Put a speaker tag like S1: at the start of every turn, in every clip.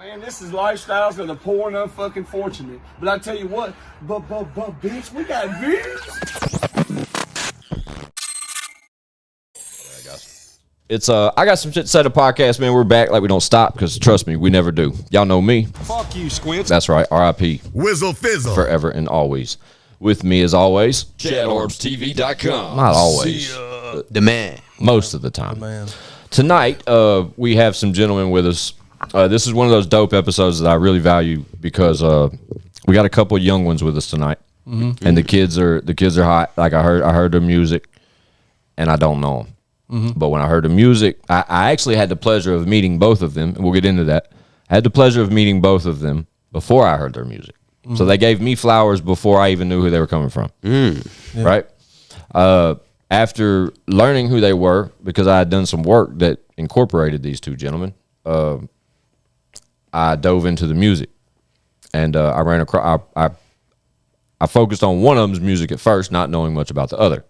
S1: Man, this is lifestyles of the poor and unfucking fortunate. But I tell you what, but bitch, we got views.
S2: It's I got some shit to say to podcast, man. We're back like we don't stop because trust me, we never do. Y'all know me.
S3: Fuck you, Squints.
S2: That's right. R.I.P.
S3: Whizzle fizzle.
S2: Forever and always. With me as always,
S4: ChadArmesTV.com.
S2: not always,
S5: The man.
S2: most of the time.
S4: Man.
S2: Tonight, we have some gentlemen with us. This is one of those dope episodes that I really value because we got a couple of young ones with us tonight, and the kids are hot. Like I heard their music, and I don't know them. But when I heard the music, I actually had the pleasure of meeting both of them, and we'll get into that. I had the pleasure of meeting both of them before I heard their music. So they gave me flowers before I even knew who they were coming from. Right? After learning who they were, because I had done some work that incorporated these two gentlemen, I dove into the music. And I ran across, I focused on one of them's music at first, not knowing much about the other.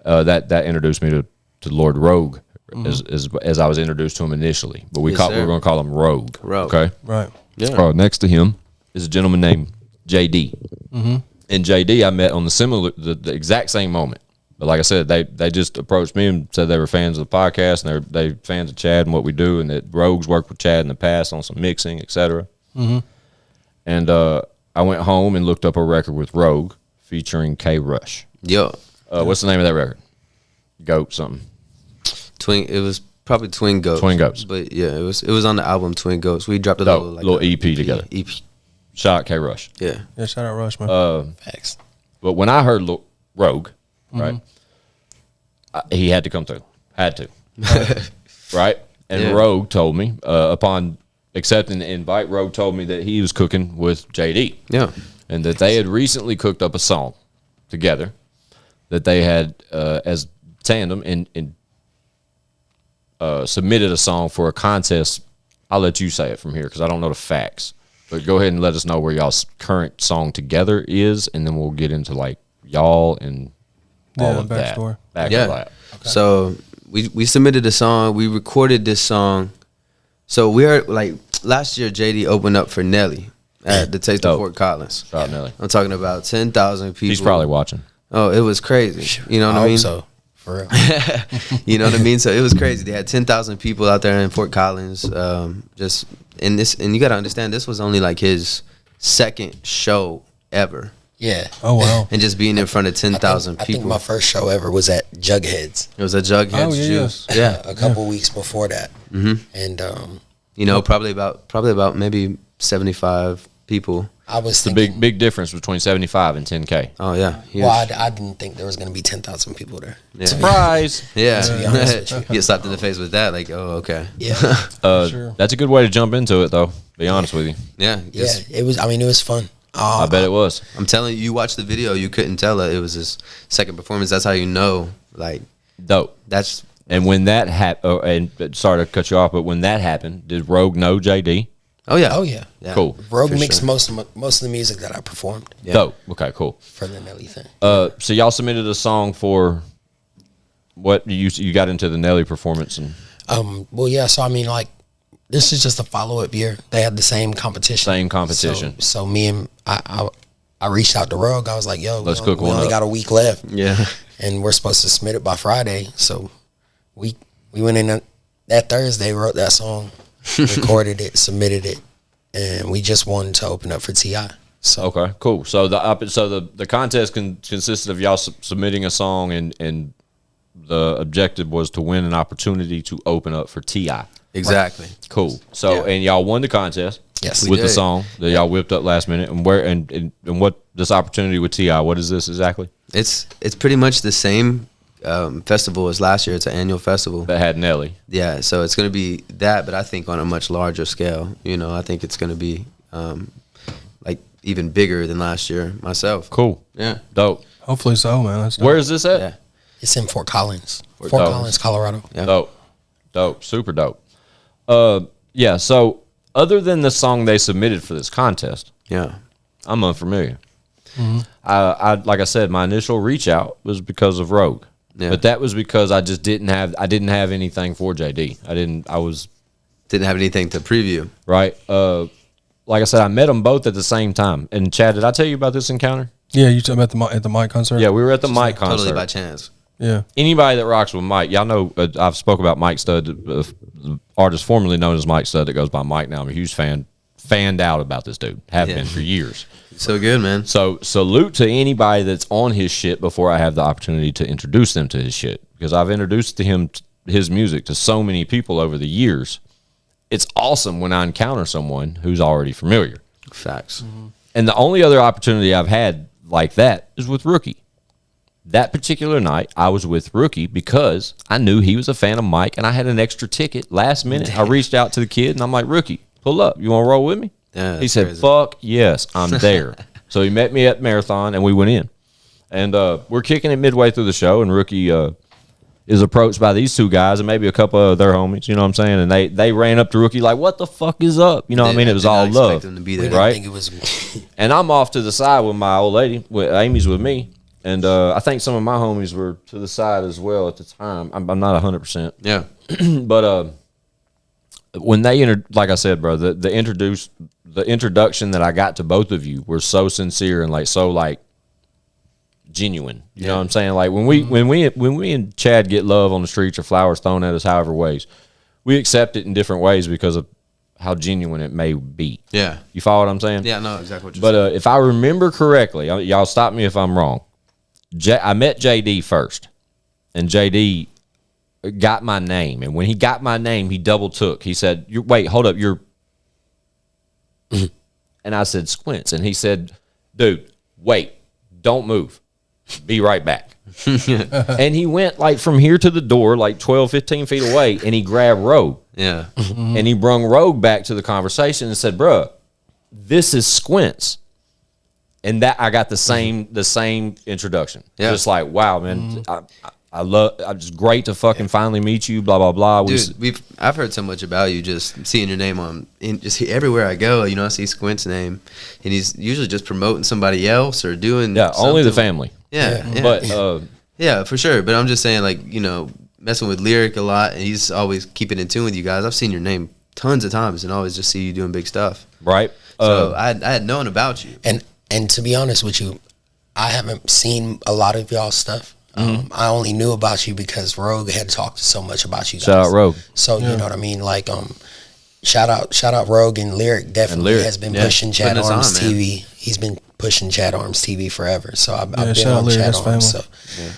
S2: That introduced me to Lord Rogue, as I was introduced to him initially. But we're going to call him Rogue. Okay?
S4: Right.
S5: Yeah.
S2: Next to him is a gentleman named JD. And JD I met on the exact same moment. But like I said, they just approached me and said they were fans of the podcast and they fans of Chad and what we do, and that Rogue's worked with Chad in the past on some mixing, etc. And I went home and looked up a record with Rogue featuring K Rush.
S5: Yo.
S2: What's the name of that record? Goat something.
S5: It was probably Twin Goats.
S2: Twin Goats.
S5: But yeah, it was on the album Twin Goats. We dropped a
S2: little EP together.
S5: EP.
S2: Shout out K Rush.
S5: Yeah.
S4: Yeah, shout out Rush, man.
S5: Facts.
S2: But when I heard Rogue, right, he had to come through. Had to. Right? And Rogue told me, upon accepting the invite, Rogue told me that he was cooking with JD.
S5: Yeah.
S2: And that they had recently cooked up a song together that they had as tandem and submitted a song for a contest. I'll let you say it from here because I don't know the facts. But go ahead and let us know where y'all's current song together is, and then we'll get into like y'all and all of that.
S4: Backstory.
S2: Okay.
S5: So we submitted a song. We recorded this song. So we are like last year. JD opened up for Nelly at the Taste of Fort Collins.
S2: Shout out Nelly.
S5: I'm talking about 10,000 people.
S2: He's probably watching.
S5: Oh, it was crazy. You know what I mean?
S6: So for real.
S5: You know what I mean? So it was crazy. They had 10,000 people out there in Fort Collins. Just in this, and you got to understand, this was only like his second show ever.
S6: Yeah.
S4: Oh, wow.
S5: And just being in front of 10,000 people.
S6: I think my first show ever was at Jughead's.
S5: It was a Jughead's Juice. Yeah.
S6: A couple weeks before that. And
S5: you know, probably about maybe 75 people.
S6: I was
S2: It's a big difference between 75 and 10K.
S5: Oh yeah. Huge.
S6: Well, I didn't think there was going to be 10,000 people there.
S5: Yeah.
S2: Surprise!
S5: Yeah.
S6: To be honest with you.
S5: Get slapped in the face with that. Like, oh, okay.
S6: Yeah.
S4: Sure.
S2: That's a good way to jump into it, though. Be honest with you.
S5: Yeah.
S6: Yeah. It was. I mean, it was fun.
S2: I bet it was.
S5: I'm telling you, you watched the video, you couldn't tell it was his second performance. That's how you know, like,
S2: Dope.
S5: that's
S2: And when that happened, and sorry to cut you off, but when that happened, did Rogue know JD?
S5: oh yeah,
S6: Oh yeah.
S2: Cool.
S6: Rogue
S5: for
S6: mixed
S5: sure.
S6: most of the music that I performed
S5: Yeah.
S2: Dope. Okay, cool.
S6: for the Nelly thing.
S2: So y'all submitted a song for what you got into the Nelly performance and
S6: Well, yeah. So I mean, like, this is just a follow up year. They had the same competition.
S2: same competition.
S6: So me and I reached out to Rogue. I was like, "Yo,
S2: Let's cook
S6: we
S2: one
S6: only
S2: up."
S6: got a week left,
S5: yeah,
S6: and we're supposed to submit it by Friday." So we went in that Thursday, wrote that song, recorded it, submitted it, and we just wanted to open up for T.I. So
S2: Okay, cool. So the contest consisted of y'all submitting a song and the objective was to win an opportunity to open up for T.I.
S5: exactly.
S2: Cool. So
S5: Yeah.
S2: and y'all won the contest.
S6: Yes.
S5: We
S2: with the
S5: did.
S2: song that y'all whipped up last minute, and where and what this opportunity with T.I. What is this exactly?
S5: It's pretty much the same festival as last year. It's an annual festival.
S2: That had Nelly.
S5: Yeah, so it's going to be that, but I think on a much larger scale. You know, I think it's going to be like even bigger than last year myself.
S2: Cool.
S5: Yeah.
S2: Dope.
S4: Hopefully so, man. That's
S2: Where is this at?
S5: Yeah.
S6: it's in Fort Collins, Fort
S2: Collins.
S6: Collins, Colorado.
S5: Yeah.
S2: Dope. Super dope. Yeah, so other than the song they submitted for this contest,
S5: Yeah.
S2: I'm unfamiliar. I like I said, my initial reach out was because of Rogue.
S5: Yeah.
S2: But that was because I just didn't have anything for JD.
S5: Didn't have anything to preview.
S2: right? Like I said, I met them both at the same time. And Chad, did I tell you about this encounter?
S4: Yeah, you talking about at the Mike concert?
S2: Yeah, we were at the Mike concert.
S5: Totally by chance.
S4: Yeah.
S2: Anybody that rocks with Mike, y'all know I've spoke about Mike Stud, the artist formerly known as Mike Stud that goes by Mike now. I'm a huge fanned out about this dude. Have been for years.
S5: So good, man.
S2: So salute to anybody that's on his shit before I have the opportunity to introduce them to his shit, because I've introduced to him his music to so many people over the years. It's awesome when I encounter someone who's already familiar.
S5: Facts.
S2: And the only other opportunity I've had like that is with Rookie. That particular night, I was with Rookie because I knew he was a fan of Mike, and I had an extra ticket. Last minute, I reached out to the kid, and I'm like, Rookie, pull up. You want to roll with me?
S5: Yeah,
S2: He said,
S5: crazy.
S2: fuck yes, I'm there. So he met me at Marathon, and we went in. And we're kicking it midway through the show, and Rookie is approached by these two guys and maybe a couple of their homies, you know what I'm saying? And they ran up to Rookie like, what the fuck is up? You know what I mean? It was all love.
S5: Them to be
S6: We
S5: there.
S6: didn't
S2: Right.
S6: think it was.
S2: And I'm off to the side with my old lady. Amy's with me. And I think some of my homies were to the side as well at the time. I'm not 100%.
S5: Yeah.
S2: But when they like I said, bro, the introduction that I got to both of you were so sincere and like so like genuine. You know what I'm saying? Like when we and Chad get love on the streets or flowers thrown at us however ways, we accept it in different ways because of how genuine it may be.
S5: Yeah.
S2: You follow what I'm saying?
S5: Yeah, no, exactly what you're
S2: But
S5: saying.
S2: if I remember correctly, y'all stop me if I'm wrong. I met JD first, and JD got my name. And when he got my name, he double took. He said, wait, hold up, you're... And I said, Squints. And he said, dude, wait, don't move. Be right back. And he went like from here to the door, like 12, 15 feet away, and he grabbed Rogue.
S5: Yeah.
S2: And he brung Rogue back to the conversation and said, bruh, this is Squints. And that I got the same introduction.
S5: Yeah.
S2: Just like, wow, man, I love. I'm just great to fucking finally meet you. Blah blah blah.
S5: Dude, I've heard so much about you. Just seeing your name just everywhere I go. You know, I see Squint's name, and he's usually just promoting somebody else or doing.
S2: Only the
S5: something.
S2: family.
S5: Yeah.
S2: But
S5: yeah, for sure. But I'm just saying, like, you know, messing with Lyric a lot, and he's always keeping in tune with you guys. I've seen your name tons of times, and always just see you doing big stuff.
S2: right.
S5: So I had known about you.
S6: And to be honest with you, I haven't seen a lot of y'all's stuff. I only knew about you because Rogue had talked so much about you guys.
S2: Shout out Rogue.
S6: So you know what I mean? Like shout out Rogue and Lyric definitely
S2: Lyric,
S6: has been
S5: yeah.
S6: pushing Chad
S5: Putting us
S6: Arms
S5: on, man.
S6: TV. He's been pushing Chad Arms TV forever. So I've been
S4: shout out
S6: on
S4: Lyric,
S6: Chad
S4: that's
S6: Arms. So
S4: family.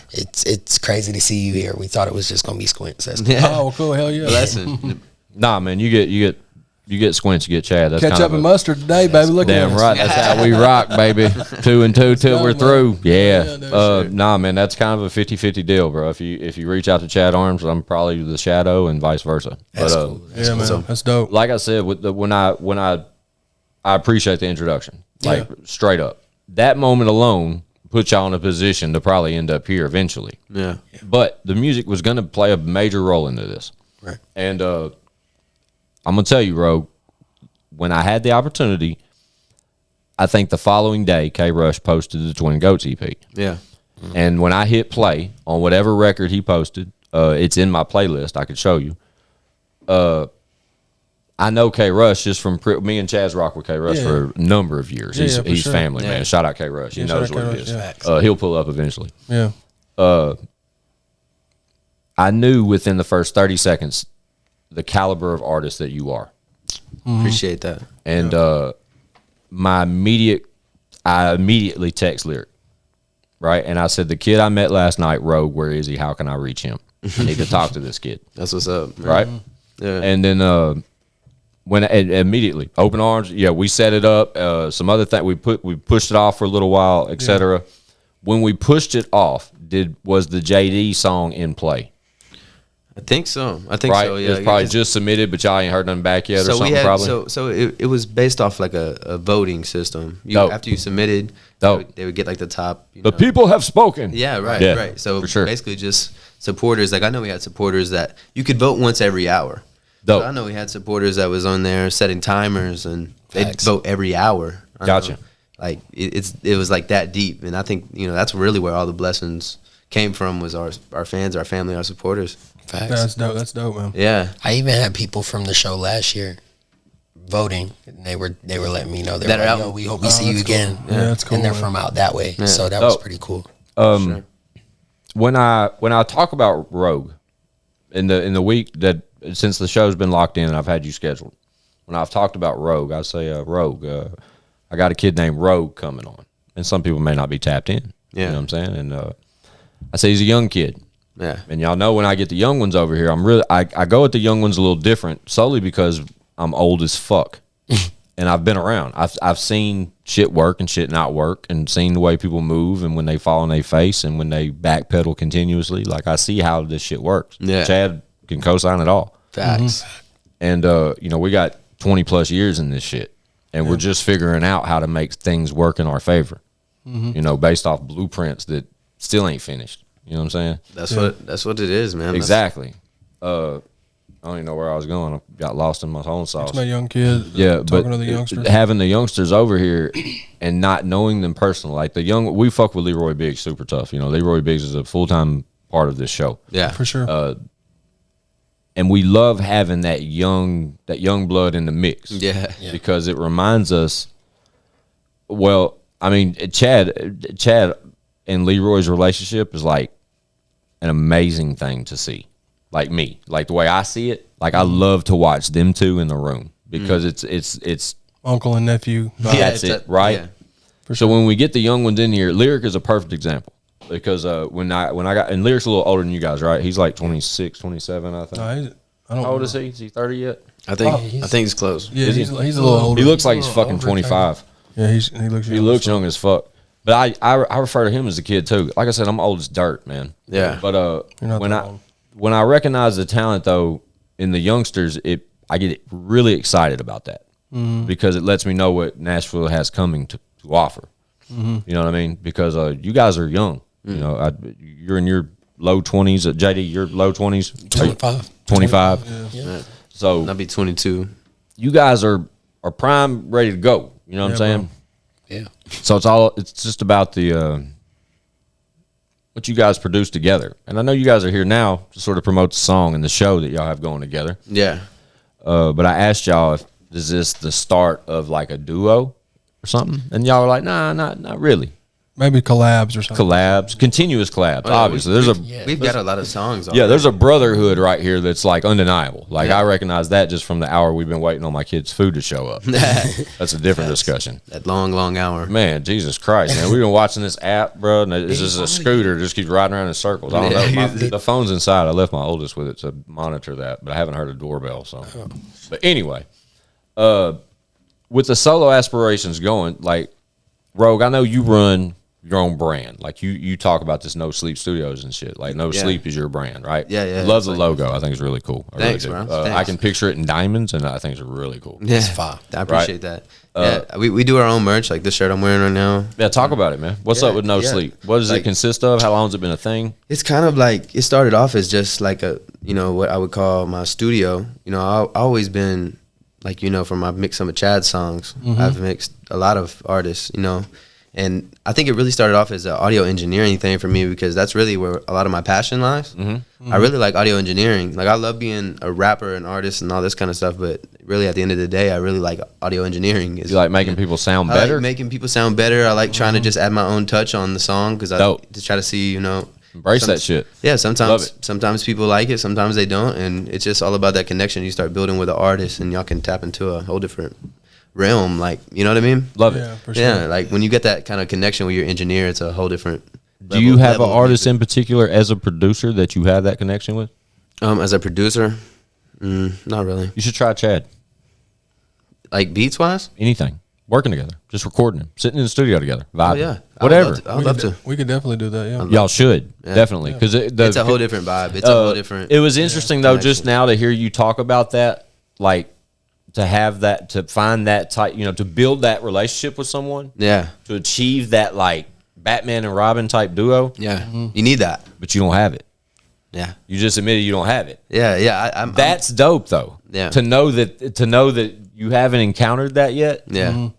S6: it's crazy to see you here. We thought it was just gonna be Squints. That's
S5: Yeah.
S4: Oh, cool. Hell yeah.
S5: Lesson.
S2: Nah, man, you get Squints, you get Chad. That's
S4: Catch
S2: kind
S4: up
S2: of
S4: and mustard today, baby. Look at
S2: damn
S4: us.
S2: right. That's how we rock, baby. 2 and 2 till
S4: go,
S2: we're
S4: man.
S2: through. Yeah.
S4: Yeah, no shit.
S2: Nah, man, that's kind of a 50-50 deal, bro. If you reach out to Chad Arms, I'm probably the shadow and vice versa.
S6: That's
S2: but
S6: cool.
S4: Yeah, man. That's dope.
S2: like I said, when I appreciate the introduction, like straight up. That moment alone put y'all in a position to probably end up here eventually.
S5: Yeah.
S2: But the music was going to play a major role into this.
S6: Right.
S2: And I'm going to tell you, Rogue, when I had the opportunity, I think the following day, K Rush posted the Twin Goats EP.
S5: Yeah.
S2: And when I hit play on whatever record he posted, it's in my playlist. I could show you. I know K Rush just from me and Chaz rock with K Rush
S4: Yeah.
S2: for a number of years.
S4: Yeah,
S2: he's
S4: for
S2: he's
S4: sure.
S2: family,
S5: Yeah.
S2: man. Shout out K Rush. He
S4: Yeah,
S2: knows
S4: shout out
S2: what
S4: K
S2: it
S4: Rush,
S2: is.
S4: yeah.
S2: He'll pull up eventually.
S4: Yeah.
S2: I knew within the first 30 seconds the caliber of artist that you are.
S5: Appreciate that.
S2: And I immediately text Lyric, right? And I said, the kid I met last night, Rogue, where is he? How can I reach him? I need to talk to this kid,
S5: That's what's up. Man.
S2: right?
S5: Yeah.
S2: And then immediately open arms. Yeah, we set it up. Some other thing we pushed it off for a little while, etc. When we pushed it off, was the JD song in play?
S5: I think so. Yeah.
S2: It was probably just submitted, but y'all ain't heard nothing back yet, or something.
S5: we had
S2: probably.
S5: so it was based off like a voting system.
S2: Dope.
S5: After you submitted,
S2: Dope.
S5: they would get like the top.
S2: The people have spoken.
S5: Yeah, right,
S2: Yeah,
S5: right. So
S2: for sure.
S5: basically, just supporters. Like I know we had supporters that you could vote once every hour.
S2: Dope.
S5: So I know we had supporters that was on there setting timers and they'd
S6: Facts.
S5: vote every hour. I
S2: Gotcha.
S5: know. Like it was like that deep, and I think that's really where all the blessings came from was our fans, our family, our supporters.
S6: Facts.
S4: That's dope. That's dope, man.
S5: Yeah.
S6: I even had people from the show last year voting, and they were letting me know they're
S5: That
S6: like,
S5: are
S6: yo,
S5: out.
S6: we hope we see you again.
S4: Yeah, that's cool.
S6: And they're
S4: man.
S6: from out that way, so that was
S2: Dope.
S6: pretty cool.
S5: Sure.
S2: When I talk about Rogue in the week that since the show's been locked in and I've had you scheduled, when I've talked about Rogue, I say Rogue. I got a kid named Rogue coming on, and some people may not be tapped in.
S5: Yeah.
S2: You know what I'm saying? And I say he's a young kid.
S5: Yeah.
S2: And y'all know when I get the young ones over here, I go at the young ones a little different solely because I'm old as fuck. And I've been around. I've seen shit work and shit not work, and seen the way people move and when they fall on their face and when they backpedal continuously. Like, I see how this shit works.
S5: Yeah.
S2: Chad can co-sign it all.
S5: Facts.
S2: And we got 20 plus years in this shit, and we're just figuring out how to make things work in our favor. Based off blueprints that still ain't finished. You know what I'm saying?
S5: That's what it is, man.
S2: Exactly. I don't even know where I was going. I got lost in my own sauce.
S4: It's my young kid.
S2: Yeah, but
S4: talking to the youngsters.
S2: having the youngsters over here and not knowing them personally, like we fuck with Leroy Biggs super tough. Leroy Biggs is a full-time part of this show.
S5: Yeah.
S4: For sure.
S2: And we love having that young blood in the mix.
S5: Yeah.
S2: Because it reminds us, well, I mean, Chad and Leroy's relationship is like an amazing thing to see. Like me, like the way I see it, like I love to watch them two in the room because it's
S4: Uncle and nephew.
S2: that's it, right?
S5: Yeah.
S2: So when we get the young ones in here, Lyric is a perfect example because when I got, and Lyric's a little older than you guys, right? He's like 26, 27, I think.
S4: No, I don't
S2: How old is he? Is he 30 yet?
S5: I think he's close.
S4: Yeah, he's a little older.
S2: He looks like he's fucking 25.
S4: Yeah, he looks.
S2: He looks young as fuck. But I refer to him as a kid too. Like I said, I'm old as dirt, man.
S5: Yeah.
S2: But
S4: You're not
S2: when
S4: that
S2: I
S4: old.
S2: when I recognize the talent though in the youngsters, I get really excited about that because it lets me know what Nashville has coming to offer. You know what I mean? Because you guys are young. You're in your low 20s. JD, you're low 20s.
S6: 25.
S2: 25.
S6: Yeah.
S2: So
S5: I'll be 22.
S2: you guys are prime, ready to go. You know what I'm saying?
S6: Yeah.
S2: So it's just about the what you guys produce together. And I know you guys are here now to sort of promote the song and the show that y'all have going together.
S5: Yeah.
S2: But I asked y'all is this the start of like a duo or something? And y'all were like, nah, not really.
S4: Maybe collabs or something.
S2: Collabs, continuous collabs. Obviously,
S5: We've got a lot of songs.
S2: yeah, there's a brotherhood right here that's like undeniable. Like I recognize that just from the hour we've been waiting on my kids' food to show up. That's a different discussion.
S5: That long hour.
S2: Man, Jesus Christ, man. We've been watching this app, bro, and it's just a scooter that just keeps riding around in circles. I don't know. The phone's inside. I left my oldest with it to monitor that, but I haven't heard a doorbell. So, But anyway, with the solo aspirations going, like, Rogue, I know you run your own brand. Like, you talk about this No Sleep Studios and shit. Like, No Sleep is your brand, right?
S5: Yeah.
S2: Love the logo. I think it's really cool.
S5: Thanks,
S2: really do.
S5: bro. Thanks.
S2: I can picture it in diamonds, and I think it's really cool.
S5: Yeah.
S6: It's fine.
S5: I appreciate that. Yeah, we do our own merch, like this shirt I'm wearing right now.
S2: Yeah, talk about it, man. What's up with No Sleep? What does it consist of? How long has it been a thing?
S5: It's kind of like, it started off as just like what I would call my studio. I've always been like, from I mix some of Chad's songs. I've mixed a lot of artists, and I think it really started off as an audio engineering thing for me because that's really where a lot of my passion lies. I really like audio engineering. Like, I love being a rapper and artist and all this kind of stuff, but really at the end of the day, I really like audio engineering.
S2: You like making people sound
S5: I
S2: better?
S5: like making people sound better. I like trying to just add my own touch on the song because to try to see,
S2: Embrace that shit.
S5: Yeah,
S2: Love
S5: sometimes people like it, sometimes they don't, and it's just all about that connection you start building with the artist, and y'all can tap into a whole different realm. Like, you know what I mean?
S2: Love it.
S4: Yeah, for sure.
S5: Yeah, like when you get that kind of connection with your engineer, it's a whole different.
S2: Do you have an
S5: level of
S2: artist
S5: music.
S2: in particular as a producer that you have that connection with?
S5: As a producer, not really.
S2: You should try Chad.
S5: Like beats wise?
S2: Anything. Working together. Just recording him. Sitting in the studio together. Vibing.
S5: Oh yeah,
S2: Whatever.
S5: I would love to.
S4: We could definitely do that. Yeah.
S2: Y'all should. Definitely. Because
S5: It's a whole different vibe. It's a whole different.
S2: It was interesting though, just
S5: connection.
S2: now to hear you talk about that, like to have that, to find that type, to build that relationship with someone,
S5: Yeah,
S2: to achieve that like Batman and Robin type duo,
S5: yeah. You need that.
S2: but you don't have it.
S5: Yeah,
S2: You just admitted you don't have it.
S5: yeah. I'm
S2: That's dope though.
S5: Yeah.
S2: To know that you haven't encountered that yet.
S5: yeah.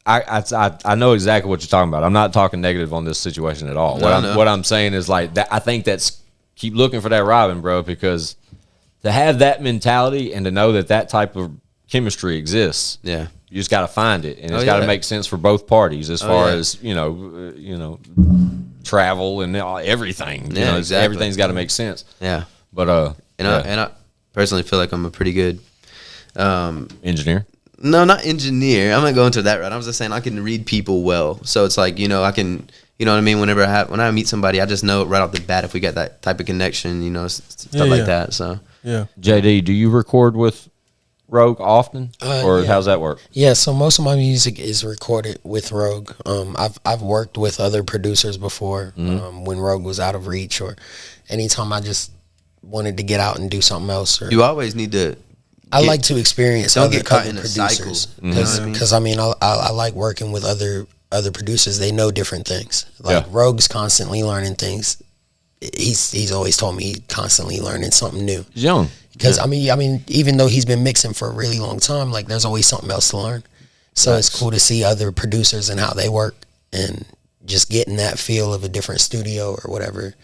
S2: I know exactly what you're talking about. I'm not talking negative on this situation at all.
S5: No.
S2: What I'm saying is like that. I think that's keep looking for that Robin, bro, because to have that mentality and to know that type of chemistry exists,
S5: Yeah.
S2: you just got to find it, and it's got to make sense for both parties as far as travel and everything. You know,
S5: exactly.
S2: Everything's got to make sense.
S5: Yeah.
S2: But
S5: I personally feel like I'm a pretty good
S2: engineer.
S5: No, not engineer. I'm not going to that route. I was just saying I can read people well. So it's like, I can, you know what I mean? When I meet somebody, I just know right off the bat if we got that type of connection, stuff like that. So
S4: Yeah.
S2: JD, do you record with Rogue often, or how's that work?
S6: Yeah, so most of my music is recorded with Rogue. I've worked with other producers before when Rogue was out of reach, or anytime I just wanted to get out and do something else. Or
S5: you always need to.
S6: I like to experience
S5: don't
S6: other
S5: get caught in a
S6: producers
S5: cycle.
S6: Because I like working with other producers. They know different things. Like Rogue's constantly learning things. He's always told me he's constantly learning something new.
S2: He's young.
S6: Because I mean, even though he's been mixing for a really long time, like there's always something else to learn. So it's cool to see other producers and how they work, and just getting that feel of a different studio or whatever.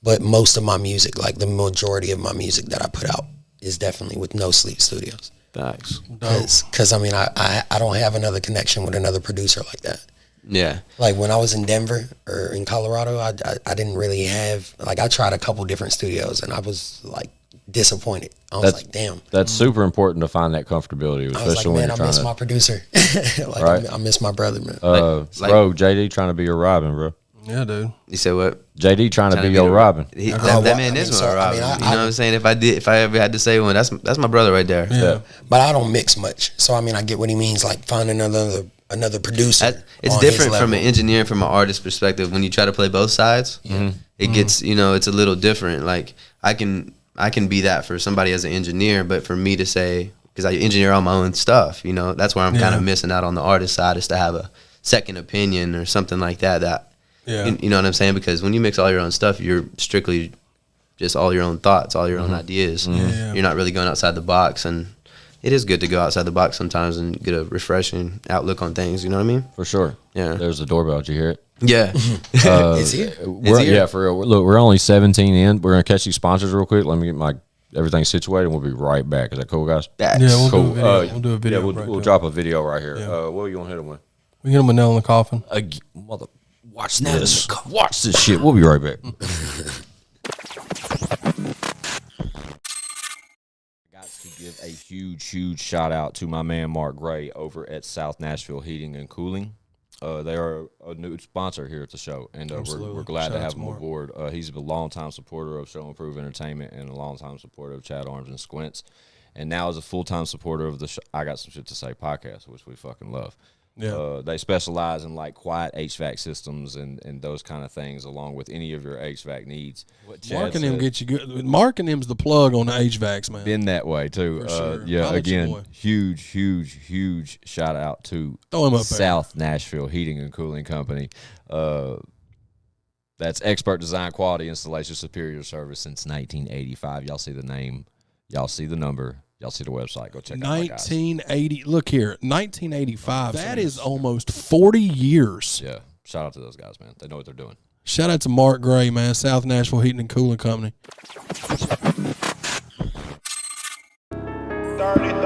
S6: But most of my music, like the majority of my music that I put out, is definitely with No Sleep Studios.
S2: Thanks.
S6: Because I mean, I don't have another connection with another producer like that.
S5: Yeah.
S6: Like when I was in Denver or in Colorado, I didn't really have, like, I tried a couple different studios and I was like disappointed. I was like, damn.
S2: That's super important to find that comfortability,
S6: I was like,
S2: especially when
S6: man,
S2: you're
S6: I
S2: trying
S6: miss
S2: to.
S6: my producer. Like,
S2: Right.
S6: I miss my brother, man.
S2: Rogue, JD trying to be your Robin, bro.
S4: Yeah, dude.
S5: You said what?
S2: JD trying to be your Robin.
S5: That man is my Robin. You know what I'm saying? If I ever had to say one, that's my brother right there.
S4: Yeah.
S6: But I don't mix much. So, I mean, I get what he means, like finding another producer.
S5: It's different from an engineer, from an artist perspective. When you try to play both sides, it gets, it's a little different. Like I can be that for somebody as an engineer, but for me to say, because I engineer all my own stuff, that's where I'm kind of missing out on the artist side, is to have a second opinion or something like that. You know what I'm saying? Because when you mix all your own stuff, you're strictly just all your own thoughts, all your own ideas.
S4: Yeah.
S5: You're not really going outside the box, and it is good to go outside the box sometimes and get a refreshing outlook on things. You know what I mean?
S2: For sure.
S5: Yeah.
S2: There's the doorbell. Did you hear it?
S5: Yeah.
S6: It's here.
S2: Yeah, for real. Look, we're only 17 in. We're gonna catch these sponsors real quick. Let me get everything situated, and we'll be right back. Is that cool, guys?
S5: That's
S4: Yeah, we'll
S2: Cool.
S4: do a video. We'll do a video.
S2: Yeah, we'll drop a video right here. What are you gonna hit them with?
S4: We get him a nail in the coffin.
S2: Watch this. Watch this shit. We'll be right back. Got to give a huge shout out to my man Mark Gray over at South Nashville Heating and Cooling. They are a new sponsor here at the show, and we're glad to have him aboard. He's a longtime supporter of Show Improve Entertainment and a longtime supporter of Chad Arms and Squints, and now is a full-time supporter of the I Got Some Shit to Say podcast, which we fucking love. Yeah. They specialize in like quiet HVAC systems and those kind of things, along with any of your HVAC needs.
S4: Mark and him get you good. Mark and him's the plug on the HVACs, man.
S2: Been that way too.
S4: For sure.
S2: Yeah.
S4: I'll let you
S2: Again,
S4: boy.
S2: huge shout out to
S4: Throw him up there.
S2: South Nashville Heating and Cooling Company. That's expert design, quality installation, superior service since 1985. Y'all see the name. Y'all see the number. Y'all see the website. Go check it out.
S4: 1980. Look here, 1985. That is almost 40 years.
S2: Yeah. Shout out to those guys, man. They know what they're doing.
S4: Shout out to Mark Gray, man. South Nashville Heating and Cooling Company.
S7: 30.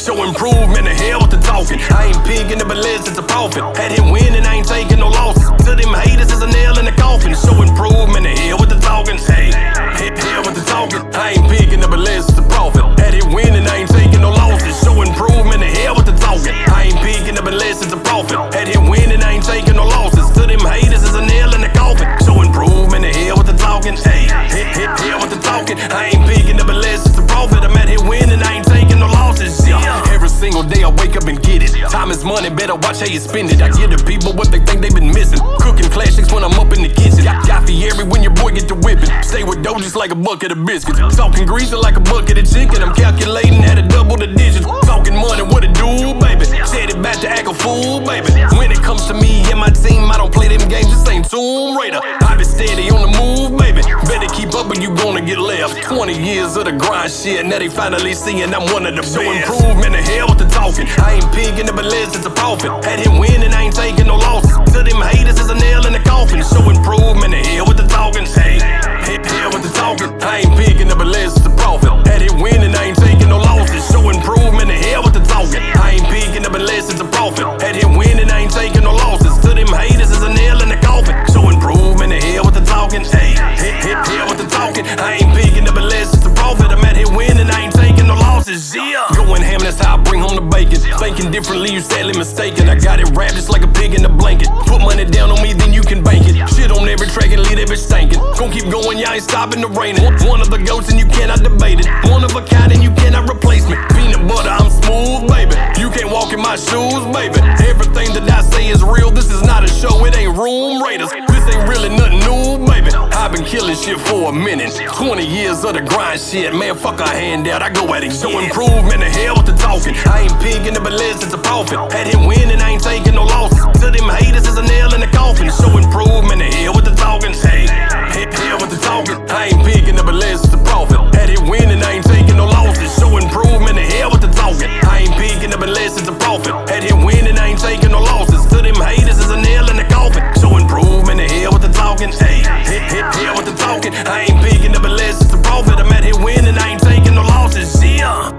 S7: Show improvement, the hell with the talking. I ain't picking up a list, it's a profit. Had him win and I ain't taking no losses. To them haters, is a nail in the coffin. Show improvement, the hell with the talking. Hey, hell with the talking. I ain't picking up a list, it's a profit. Had him win and I ain't taking no losses. Show improvement, the hell with the talking. I ain't picking up a list, it's a profit. Had him win and I ain't taking no losses. To them haters, is a nail in the coffin. Show improvement, the hell with the talking. Hey, hell with the talking. I ain't picking up a list, it's a profit. I'm at here winning, I ain't taking no losses. Yeah. Every single day I wake up and get it. Time is money, better watch how you spend it. I give the people what they think they've been missing. Cooking classics when I'm up in the kitchen. Got Fieri when your boy get to whipping. Stay with dough just like a bucket of biscuits. Talking greasy like a bucket of chicken. I'm calculating how to double the digits. Talking money, what it do, baby? Said it back to act a fool, baby. When it comes to me and my team, I don't play them games, this ain't Tomb Raider. I been steady on the move, baby. Better keep up or you gonna get left. 20 years of the grind shit, now they finally seeing I'm one of the best. So improvement, the hell with the talking. I ain't picking up a list, balance, it's a profit. Had him win and I ain't taking no losses. To them haters, is a nail in the coffin. Show improvement, and hell with the talking. Hey, hell with the talking. I ain't picking up a list, it's a profit. Had him win and I ain't taking no losses. Show improvement, and hell with the talking. I ain't picking up a list, it's a profit. Had him win and I ain't taking no losses. To them haters, is a nail in the coffin. Show improvement, and hell with the talking. Hey, hell with the talking. I ain't picking up a list, it's a profit. I'm at here winning, I ain't taking no losses. Yeah, going ham, that's how I bring home the bacon. Thinking differently, you sadly mistaken. I got it wrapped just like a pig in a blanket. Put money down on me, then you can bank it. Shit on every track and leave that bitch stinking. Gon' keep going, y'all ain't stopping the raining. One of the goats and you cannot debate it. One of a kind and you cannot replace me. Peanut butter, I'm smooth, baby. You can't walk in my shoes, baby. Everything that I say is real. This is not a show, it ain't Room Raiders. This ain't really nothing new, baby. I've been killing shit for a minute. 20 years of the grind shit. Man, fuck a handout, I go at it. Show improvement, the hell with the talking. I ain't picking up a list, it's a profit. Had him win and I ain't taking no losses. To them haters, is a nail in the coffin. Show improvement, the hell with the talking. Hey, hell with the talking. I ain't picking up a list, it's a profit. Had him win and I ain't taking no losses. Show improvement, the hell with the talking. I ain't picking up a list, it's a profit. Had him win and I ain't taking no losses. To them haters, is a nail in the coffin. Show improvement, the hell with the talking. Hey, hell with the talking. I ain't picking up a list, it's a profit. I'm at here winning, I ain't taking no losses. Yeah.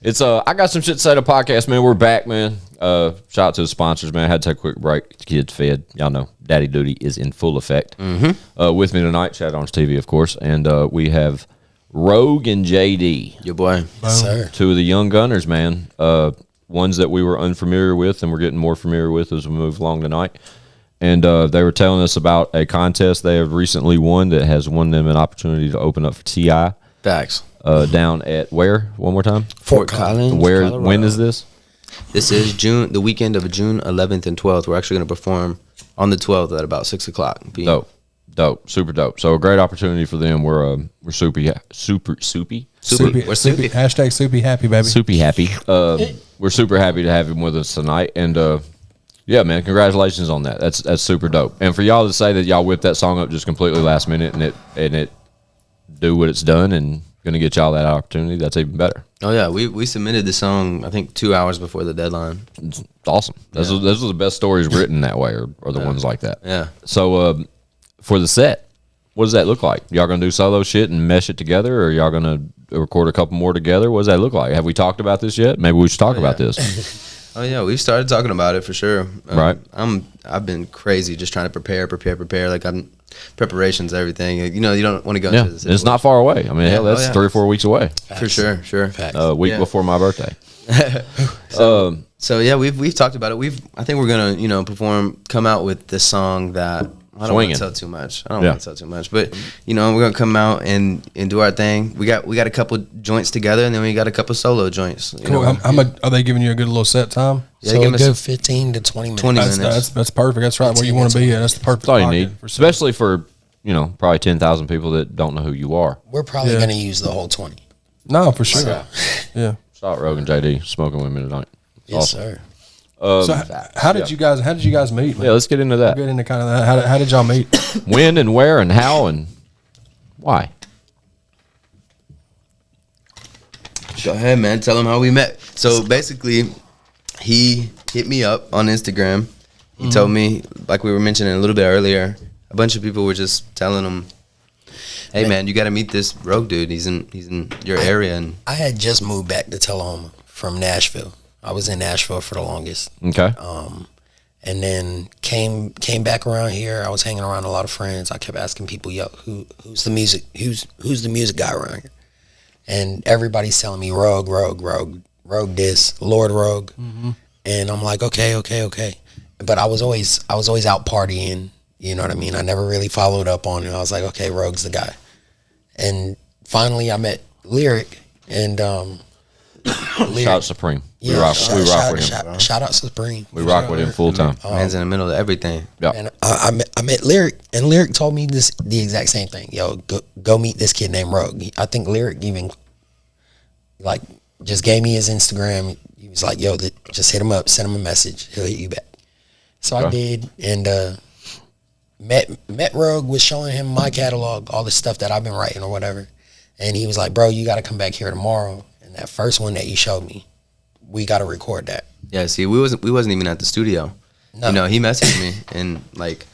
S2: It's I got some shit to say to podcast, man. We're back, man. Shout out to the sponsors, man. I had to take a quick break. The kids fed. Y'all know daddy duty is in full effect. With me tonight, ChadArmesTV, of course, and we have Rogue and JD.
S5: Your boy.
S6: Yes, sir.
S2: Two of the young gunners, man. Ones that we were unfamiliar with and we're getting more familiar with as we move along tonight. And they were telling us about a contest they have recently won that has won them an opportunity to open up for TI.
S5: Facts.
S2: Down at where? One more time?
S5: Fort Collins.
S2: Where?
S5: Colorado.
S2: When is this?
S5: This is the weekend of June 11th and 12th. We're actually going to perform on the 12th at about 6 o'clock.
S2: Dope, super dope. So a great opportunity for them. We're soupy.
S5: We're soupy.
S4: Hashtag soupy happy, baby.
S2: Soupy happy. We're super happy to have him with us tonight. And yeah, man, congratulations on that. That's super dope. And for y'all to say that y'all whipped that song up just completely last minute and it do what it's done and gonna get y'all that opportunity, that's even better.
S5: Oh yeah, we submitted the song I think 2 hours before the deadline.
S2: It's awesome. Those are the best stories written that way, or the ones like that.
S5: Yeah.
S2: So for the set, what does that look like? Y'all gonna do solo shit and mesh it together, or y'all gonna record a couple more together? What does that look like? Have we talked about this yet? Maybe we should talk about this.
S5: Oh yeah, we've started talking about it for sure.
S2: Right.
S5: I've been crazy just trying to prepare. Like preparations, everything. You know, you don't want to go into this.
S2: It's not far away. I mean, hell, that's 3 or 4 weeks away.
S5: For sure.
S2: A week before my birthday.
S5: So yeah, we've talked about it. I think we're gonna come out with this song that I don't want to tell too much. But we're gonna come out and do our thing. We got a couple joints together, and then we got a couple solo joints.
S4: Cool. Are they giving you a good little set time?
S5: Yeah,
S6: So
S5: give
S6: a
S5: us
S6: good 15 to 20 minutes.
S5: 20 minutes.
S4: That's perfect. That's right where you want to be at. That's the perfect.
S2: That's all you
S4: pocket
S2: need,
S4: for
S2: especially for probably 10,000 people that don't know who you are.
S6: We're probably going to use the whole 20.
S4: No, for sure. Yeah.
S2: Shout out Rogue and JD smoking with me tonight.
S6: Yes,
S2: Awesome.
S6: sir.
S4: So how did you guys meet? Man?
S2: Yeah, let's get into that.
S4: Get into kind of that. How did y'all meet?
S2: When and where and how and why?
S5: Go ahead, man. Tell him how we met. So basically, he hit me up on Instagram. He told me, like we were mentioning a little bit earlier, a bunch of people were just telling him, "Hey, man, you got to meet this Rogue dude. He's in your area." And
S6: I had just moved back to Tullahoma from Nashville. I was in Nashville for the longest.
S2: Okay.
S6: And then came back around here. I was hanging around a lot of friends. I kept asking people, "Yo, who's the music guy around here?" And everybody's telling me Rogue this, Lord Rogue. And I'm like, okay. But I was always out partying, you know what I mean? I never really followed up on it. I was like, okay, Rogue's the guy. And finally I met Lyric and
S2: Shout out Supreme.
S6: Yeah,
S2: we rock with him.
S6: Shout out Supreme.
S2: We rock with him full time.
S5: man's in the middle of everything.
S2: Yeah.
S6: And I met Lyric, and Lyric told me the exact same thing. Yo, go meet this kid named Rogue. I think Lyric even just gave me his Instagram. He was like, yo, just hit him up, send him a message. He'll hit you back. So I did, and met Rogue, was showing him my catalog, all the stuff that I've been writing or whatever, and he was like, "Bro, you got to come back here tomorrow. And that first one that you showed me, we got to record that."
S5: Yeah, see, we wasn't even at the studio.
S6: No.
S5: You know, he messaged me, and like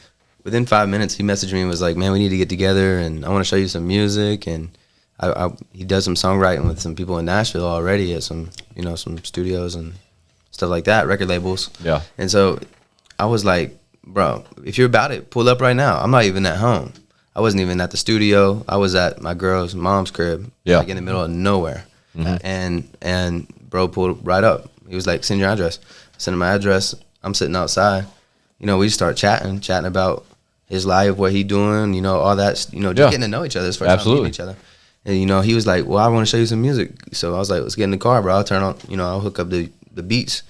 S5: within 5 minutes, he messaged me and was like, "Man, we need to get together, and I want to show you some music." And he does some songwriting with some people in Nashville already at some studios and stuff like that, record labels.
S2: Yeah.
S5: And so I was like, "Bro, if you're about it, pull up right now." I'm not even at home. I wasn't even at the studio. I was at my girl's mom's crib, like in the middle of nowhere. And bro pulled right up. He was like, "Send your address." I sent him my address. I'm sitting outside. You know, we start chatting about his life, what he doing, you know, all that, you know, just getting to know each other. It's first time meeting each other. And, you know, he was like, "Well, I want to show you some music." So I was like, "Let's get in the car, bro. I'll turn on, you know, I'll hook up the beats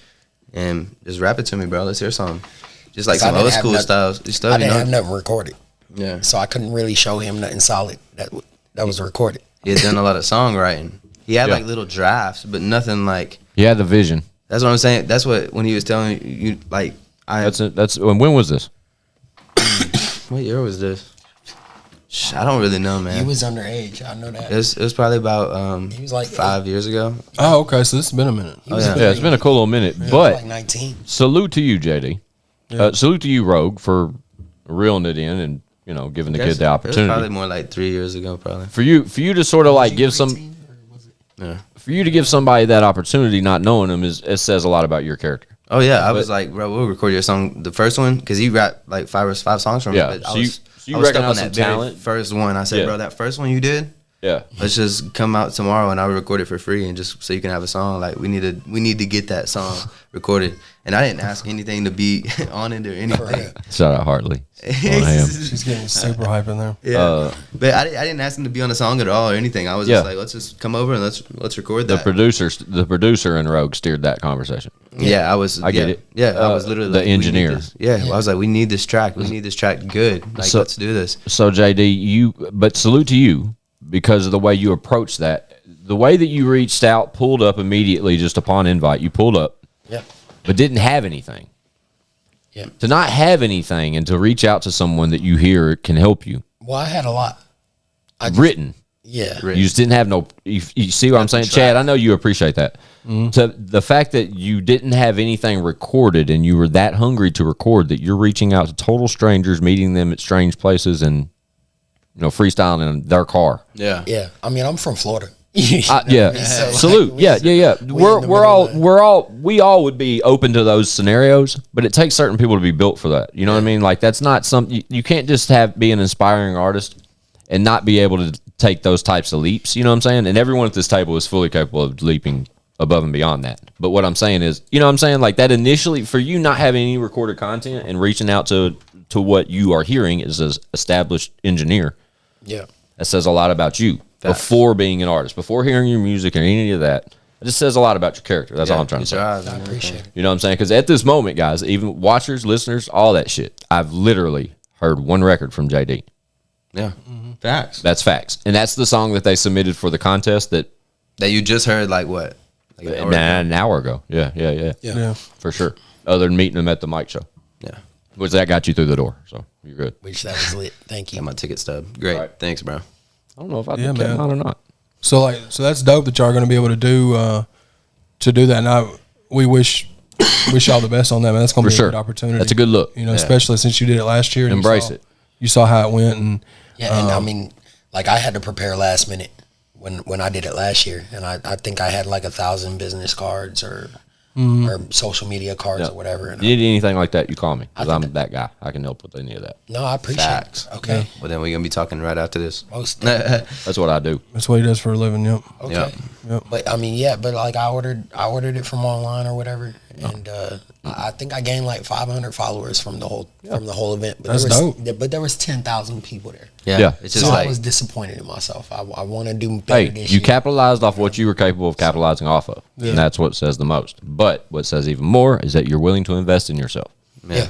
S5: and just rap it to me, bro. Let's hear something." Just like some old school stuff.
S6: I didn't have nothing recorded.
S5: Yeah.
S6: So I couldn't really show him nothing solid that was recorded.
S5: He had done a lot of songwriting. He had like little drafts, but nothing like.
S2: He had the vision.
S5: That's what I'm saying. That's what, when he was telling you, like,
S2: That's when was this?
S5: What year was this? I don't really know, man.
S6: He was underage. I know that.
S5: It was probably about
S6: he was like
S5: 5 years ago.
S4: Oh, okay. So this has been a minute.
S2: Yeah, it's been a cool little minute.
S6: He was
S2: But
S6: like 19.
S2: salute to you, JD. Salute to you, Rogue, for reeling it in and, you know, giving the kid the
S5: It was
S2: opportunity.
S5: probably more like 3 years ago, probably.
S2: For you to sort of like give some, for you to give somebody that opportunity, not knowing them, it says a lot about your character.
S5: Oh yeah, I was like, "Bro, we'll record your song, the first one," because he rapped like five songs from
S2: Yeah,
S5: me. But
S2: so
S5: I
S2: you-
S5: was,
S2: so you
S5: I was stuck
S2: recognize
S5: on that
S2: some
S5: very
S2: talent?
S5: first one. I said,
S2: Yeah.
S5: "Bro, that first one you did,
S2: Yeah.
S5: let's just come out tomorrow and I'll record it for free, and just so you can have a song. Like we need to get that song recorded." And I didn't ask anything to be on it or anything.
S2: Shout out Hartley. On him.
S4: She's getting super hype in there.
S5: Yeah, but I didn't ask him to be on the song at all or anything. I was just like, "Let's just come over and let's record
S2: The
S5: that."
S2: producer and Rogue steered that conversation.
S5: Yeah, I
S2: get it.
S5: Yeah, I was literally
S2: the
S5: like, "We need
S2: engineer."
S5: this." Yeah, I was like, "We need this track. We need this track good. Like,
S2: So-
S5: let's do this."
S2: So JD, but salute to you because of the way you approached that. The way that you reached out, pulled up immediately just upon invite. You pulled up, but didn't have anything.
S6: Yeah.
S2: To not have anything and to reach out to someone that you hear can help you.
S6: Well, I had a lot.
S2: Written.
S6: Yeah.
S2: You just didn't have no. You see what I'm saying, Chad? I know you appreciate that. So the fact that you didn't have anything recorded and you were that hungry to record that you're reaching out to total strangers, meeting them at strange places, and freestyling in their car.
S5: Yeah.
S6: Yeah. I mean, I'm from Florida.
S2: Salute. We all would be open to those scenarios, but it takes certain people to be built for that. You know what I mean? Like that's not something you can't just be an inspiring artist and not be able to take those types of leaps. You know what I'm saying? And everyone at this table is fully capable of leaping above and beyond that. But what I'm saying is, you know what I'm saying? Like that initially, for you not having any recorded content and reaching out to what you are hearing as an established engineer.
S6: Yeah.
S2: That says a lot about you. Before being an artist, before hearing your music or any of that, it just says a lot about your character. That's all I'm trying to say.
S6: I appreciate it.
S2: You know what I'm saying? Because at this moment, guys, even watchers, listeners, all that shit, I've literally heard one record from JD.
S5: Yeah. Facts.
S2: That's facts. And that's the song that they submitted for the contest that
S5: you just heard, like what? Like
S2: an hour ago. Yeah. For sure. Other than meeting them at the mic show.
S5: Yeah.
S2: Which that got you through the door. So you're good.
S6: Which that was lit. Thank you.
S5: Got my ticket stub. Great.
S2: Right.
S5: Thanks, bro.
S2: I don't know if I
S4: Yeah,
S2: did
S4: man.
S2: or not.
S4: So that's dope that y'all are going to be able to do that. And we wish y'all the best on that, man. That's going to
S2: For
S4: be
S2: sure.
S4: a good opportunity.
S2: That's a good look.
S4: You know, especially since you did it last year. And
S2: Embrace it.
S4: You saw how it went, and
S6: Yeah, and I mean, like I had to prepare last minute when I did it last year, and I think I had like 1,000 business cards or social media cards or whatever. And
S2: You need anything like that, you call me. Because I'm that guy. I can help with any of that.
S6: no, I appreciate
S5: Facts.
S6: it. Okay,
S5: Well, then we're going to be talking right after this.
S6: most
S2: That's what I do.
S4: that's what he does for a living. Yep.
S6: okay.
S5: Yep.
S6: But I mean, yeah, but like I ordered it from online or whatever, and I think I gained like 500 followers from the whole event. But
S4: That's dope.
S6: But there was 10,000 people there.
S2: Yeah.
S5: It's just
S6: So
S5: like,
S6: I was disappointed in myself. I want to do better
S2: Hey,
S6: this
S2: you
S6: year.
S2: capitalized off what you were capable of capitalizing off of. And that's what says the most. But what says even more is that you're willing to invest in yourself.
S6: Yeah.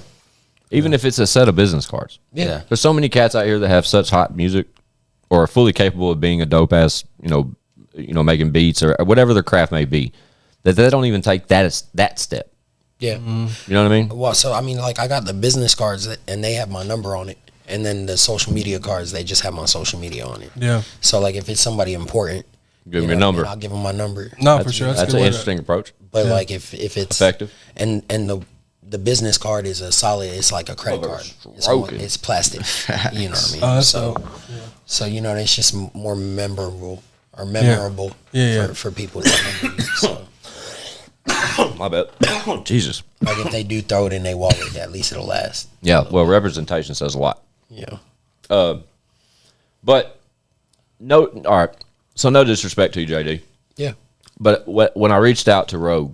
S2: Even if it's a set of business cards.
S6: Yeah.
S2: There's so many cats out here that have such hot music or are fully capable of being a dope ass, making beats or whatever their craft may be, that they don't even take that step.
S6: Yeah.
S2: You know what I mean?
S6: Well, so I mean, like I got the business cards and they have my number on it, And then the social media cards, they just have my social media on it.
S4: Yeah.
S6: So like if it's somebody important,
S2: Give
S6: you
S2: me a
S6: know,
S2: number.
S6: I'll give them my number.
S4: No, for sure.
S2: That's
S4: a
S2: an
S4: good way to-
S2: interesting approach.
S6: But like if it's
S2: Effective.
S6: and the business card is a solid. It's like a credit card. It's plastic. You know what I mean?
S4: Oh, that's
S6: so
S4: dope.
S6: so you know it's just more memorable for people to remember you. So
S2: My bad. Jesus.
S6: like if they do throw it in their wallet, at least it'll last.
S2: Yeah. Well, representation says a lot.
S6: Yeah.
S2: But no. All right. So no disrespect to you, JD.
S6: Yeah.
S2: But when I reached out to Rogue,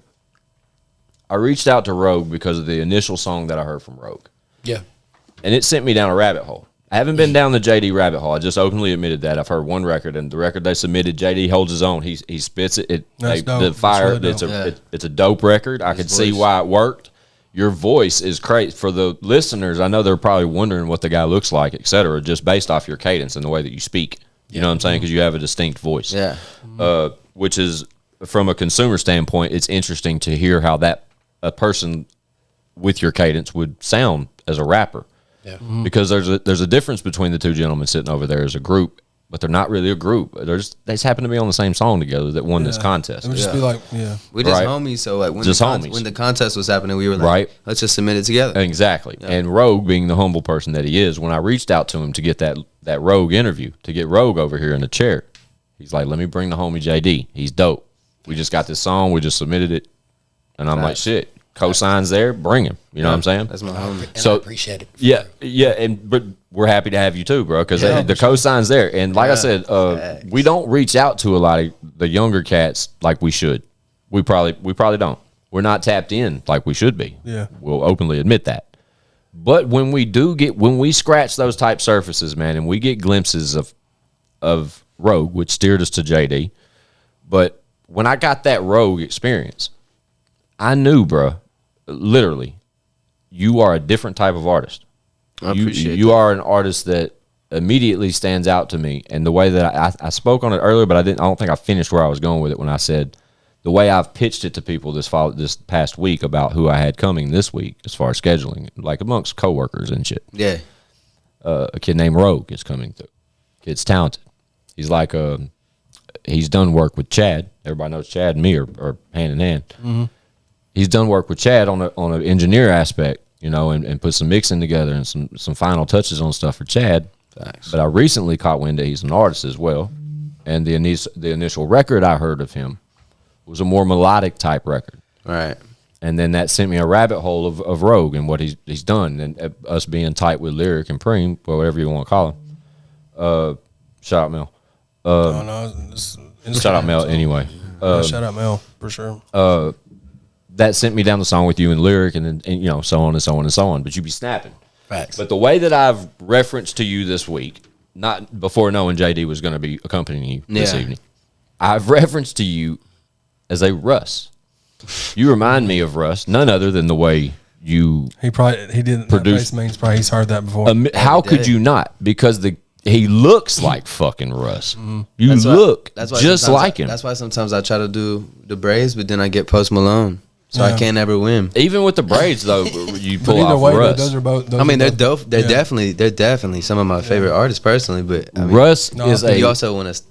S2: because of the initial song that I heard from Rogue.
S6: Yeah.
S2: And it sent me down a rabbit hole. I haven't been down the JD rabbit hole. I just openly admitted that. I've heard one record, and the record they submitted, JD holds his own. He spits it.
S4: That's dope.
S2: The fire.
S4: That's really dope.
S2: It's a dope record. I could see why it worked. Your voice is crazy. For the listeners, I know they're probably wondering what the guy looks like, et cetera, just based off your cadence and the way that you speak. You know what I'm saying? Because you have a distinct voice.
S5: Yeah.
S2: Which is, from a consumer standpoint, it's interesting to hear how a person with your cadence would sound as a rapper.
S6: Yeah.
S2: Because there's a difference between the two gentlemen sitting over there as a group, but they're not really a group. They just happen to be on the same song together that won this contest.
S4: It would just be like,
S5: We just
S2: Right.
S5: homies, so like when
S2: Just homies.
S5: when the contest was happening, we were like,
S2: Right.
S5: let's just submit it together.
S2: Exactly. And Rogue, being the humble person that he is, when I reached out to him to get that Rogue interview, to get Rogue over here in the chair, he's like, let me bring the homie JD. He's dope. We just got this song. We just submitted it. And I'm like, shit, cosigns there, bring him. You know what I'm saying?
S5: That's my homie.
S6: And
S2: So-
S6: I appreciate it.
S2: Yeah, but we're happy to have you too, bro, because the cosign's there. And like I said, we don't reach out to a lot of the younger cats like we should. We probably don't. We're not tapped in like we should be.
S4: Yeah.
S2: We'll openly admit that. But when we scratch those type surfaces, man, and we get glimpses of Rogue, which steered us to JD. But when I got that Rogue experience, I knew, bro, literally, you are a different type of artist.
S5: I appreciate
S2: you are an artist that immediately stands out to me. And the way that I spoke on it earlier, but I don't think I finished where I was going with it when I said the way I've pitched it to people this past week about who I had coming this week as far as scheduling, like amongst coworkers and shit.
S5: Yeah.
S2: A kid named Rogue is coming through. Kid's talented. He's like he's done work with Chad. Everybody knows Chad and me are hand in hand. Mm-hmm. He's done work with Chad on an engineer aspect, you know, and put some mixing together and some final touches on stuff for Chad.
S5: Thanks.
S2: But I recently caught wind that he's an artist as well. And the initial record I heard of him was a more melodic type record.
S5: Right.
S2: And then that sent me a rabbit hole of Rogue and what he's done, and us being tight with Lyric and Preem, or whatever you want to call him. Shout out Mel. Shout out Mel anyway.
S4: shout out Mel for sure.
S2: That sent me down the song with you and Lyric, and you know, so on and so on and so on. But you be snapping.
S6: Facts.
S2: But the way that I've referenced to you this week, not before knowing JD was going to be accompanying you this evening, I've referenced to you as a Russ. You remind me of Russ, none other than the way you
S4: He didn't
S2: produce-
S4: that face means probably he's heard that before.
S2: how could you not? Because he looks like fucking Russ. You look just
S5: sometimes
S2: like him.
S5: That's why sometimes I try to do the braids, but then I get Post Malone, so I
S4: Yeah.
S5: can't ever win.
S2: Even with the braids, though, you
S4: But
S2: pull
S4: either
S2: off
S4: way,
S2: Russ.
S4: those are both.
S5: I mean, they're dope. They're
S4: Yeah.
S5: definitely some of my favorite artists personally. But I mean,
S2: Russ
S4: No,
S2: is
S4: I
S5: you
S2: a
S5: also want to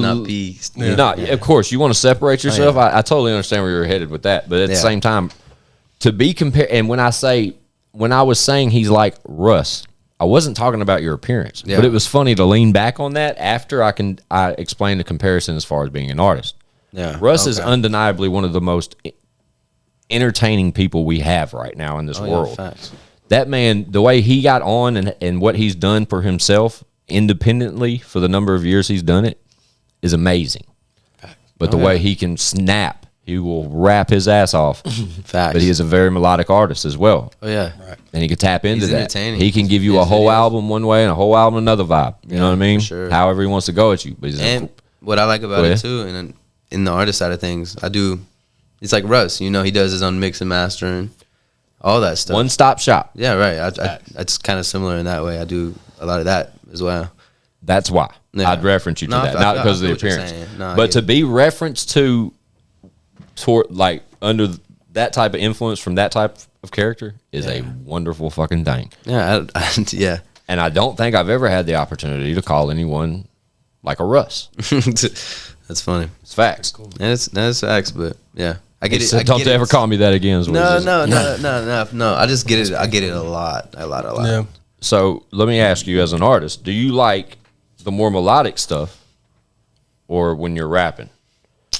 S5: not be.
S4: Yeah.
S2: No, of course you want to separate yourself. I totally understand where you're headed with that, but at the same time, to be compared. And when I was saying he's like Russ, I wasn't talking about your appearance,
S5: Yeah.
S2: but it was funny to lean back on that after I explained the comparison as far as being an artist.
S5: Yeah,
S2: Russ is undeniably one of the most entertaining people we have right now in this world.
S5: Facts.
S2: That man, the way he got on and what he's done for himself independently for the number of years he's done it is amazing. But the way he can snap, he will rap his ass off.
S5: Facts.
S2: But he is a very melodic artist as well.
S5: Oh yeah.
S6: Right.
S2: And he can tap into
S5: He's
S2: that.
S5: entertaining.
S2: He can give you a
S5: His
S2: whole
S5: videos.
S2: album one way and a whole album another vibe. You know what I mean?
S5: for sure.
S2: However he wants to go at you. But he's
S5: And what I like about
S2: Go
S5: it
S2: ahead.
S5: too, and then in the artist side of things, it's like Russ. You know, he does his own mix and mastering, all that stuff.
S2: one-stop shop.
S5: Yeah, right. It's kind of similar in that way. I do a lot of that as well.
S2: That's why
S5: Yeah.
S2: I'd reference you to
S5: No,
S2: that,
S5: I
S2: not because of the
S5: feel what you're
S2: appearance,
S5: saying. No, I
S2: but
S5: get
S2: to
S5: it.
S2: be referenced toward like under that type of influence from that type of character is a wonderful fucking thing.
S5: Yeah, yeah.
S2: And I don't think I've ever had the opportunity to call anyone like a Russ.
S5: That's funny.
S2: It's facts.
S5: That's facts, but yeah. I get it.
S2: Don't ever call me that again.
S5: No. I just get it. I get it a lot.
S4: Yeah.
S2: So let me ask you, as an artist, do you like the more melodic stuff, or when you're rapping?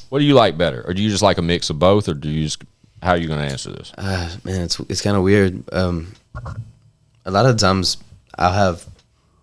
S2: What do you like better, or do you just like a mix of both, or do you just? How are you going to answer this?
S5: Man, it's kind of weird. A lot of times I'll have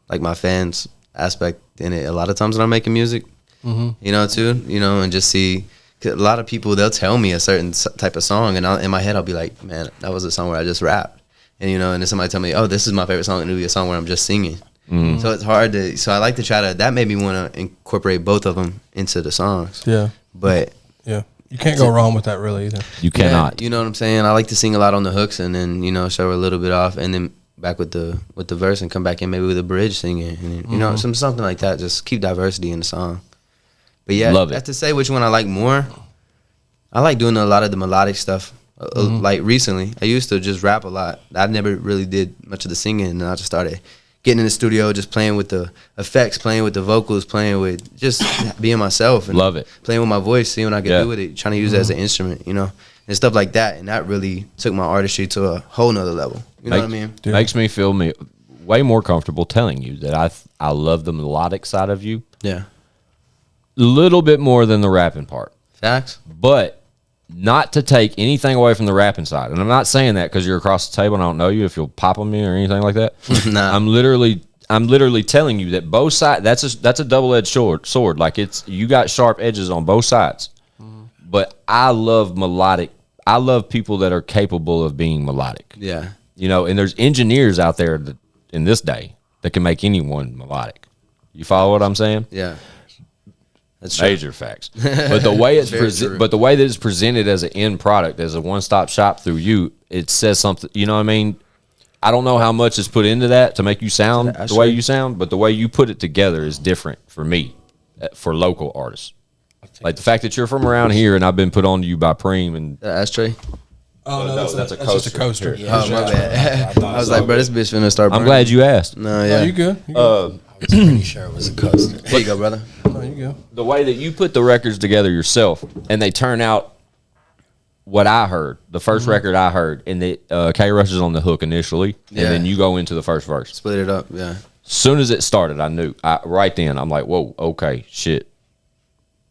S5: like my fans aspect in it. A lot of times when I'm making music, you know, too, you know, and just see. 'Cause a lot of people, they'll tell me a certain type of song, and in my head I'll be like, man, that was a song where I just rapped, and you know, and then somebody tell me, oh, this is my favorite song, and it'll be a song where I'm just singing. So it's hard to. So I like to try to. That made me want to incorporate both of them into the songs.
S4: Yeah.
S5: But
S4: yeah, you can't go wrong with that really either.
S2: You cannot.
S5: Yeah, you know what I'm saying? I like to sing a lot on the hooks, and then you know show a little bit off, and then back with the verse, and come back in maybe with a bridge singing, and you know something like that. Just keep diversity in the song. But yeah,
S2: Love it.
S5: I have to say which one I like more. I like doing a lot of the melodic stuff. Like recently, I used to just rap a lot. I never really did much of the singing, and I just started getting in the studio, just playing with the effects, playing with the vocals, playing with just being myself. And
S2: Love it.
S5: Playing with my voice, seeing what I could do with it, trying to use it as an instrument, you know, and stuff like that. And that really took my artistry to a whole nother level. You know what I mean?
S2: Makes me feel way more comfortable telling you that I love the melodic side of you.
S5: Yeah.
S2: A little bit more than the rapping part.
S5: Facts.
S2: But not to take anything away from the rapping side. And I'm not saying that because you're across the table and I don't know you if you'll pop on me or anything like that.
S5: Nah.
S2: I'm literally telling you that both sides, that's a double-edged sword. Like you got sharp edges on both sides. But I love melodic. I love people that are capable of being melodic.
S5: Yeah.
S2: You know, and there's engineers out there that, in this day, that can make anyone melodic. You follow what I'm saying?
S5: Yeah. That's true.
S2: Major facts. But the way it's but the way that it's presented as an end product, as a one-stop shop through you, it says something. You know what I mean? I don't know how much is put into that to make you sound the way you sound, but the way you put it together is different for me, for local artists. Like the fact that you're from around here and I've been put on to you by Preem and
S5: Ashtray.
S4: Oh no,
S2: that's a
S4: just a coaster.
S6: Yeah.
S5: Oh, my bad. I was like, bro, this bitch finna start burning.
S2: I'm glad you asked.
S5: No,
S4: Oh,
S5: yeah.
S4: you good? You good?
S6: I was pretty sure it was a coaster.
S5: There you go, brother.
S4: Oh, you go.
S2: The way that you put the records together yourself and they turn out what I heard, the first record I heard, and the K Rush is on the hook initially, and then you go into the first verse.
S5: Split it up, yeah.
S2: As soon as it started, I knew. Right then, I'm like, whoa, okay, shit.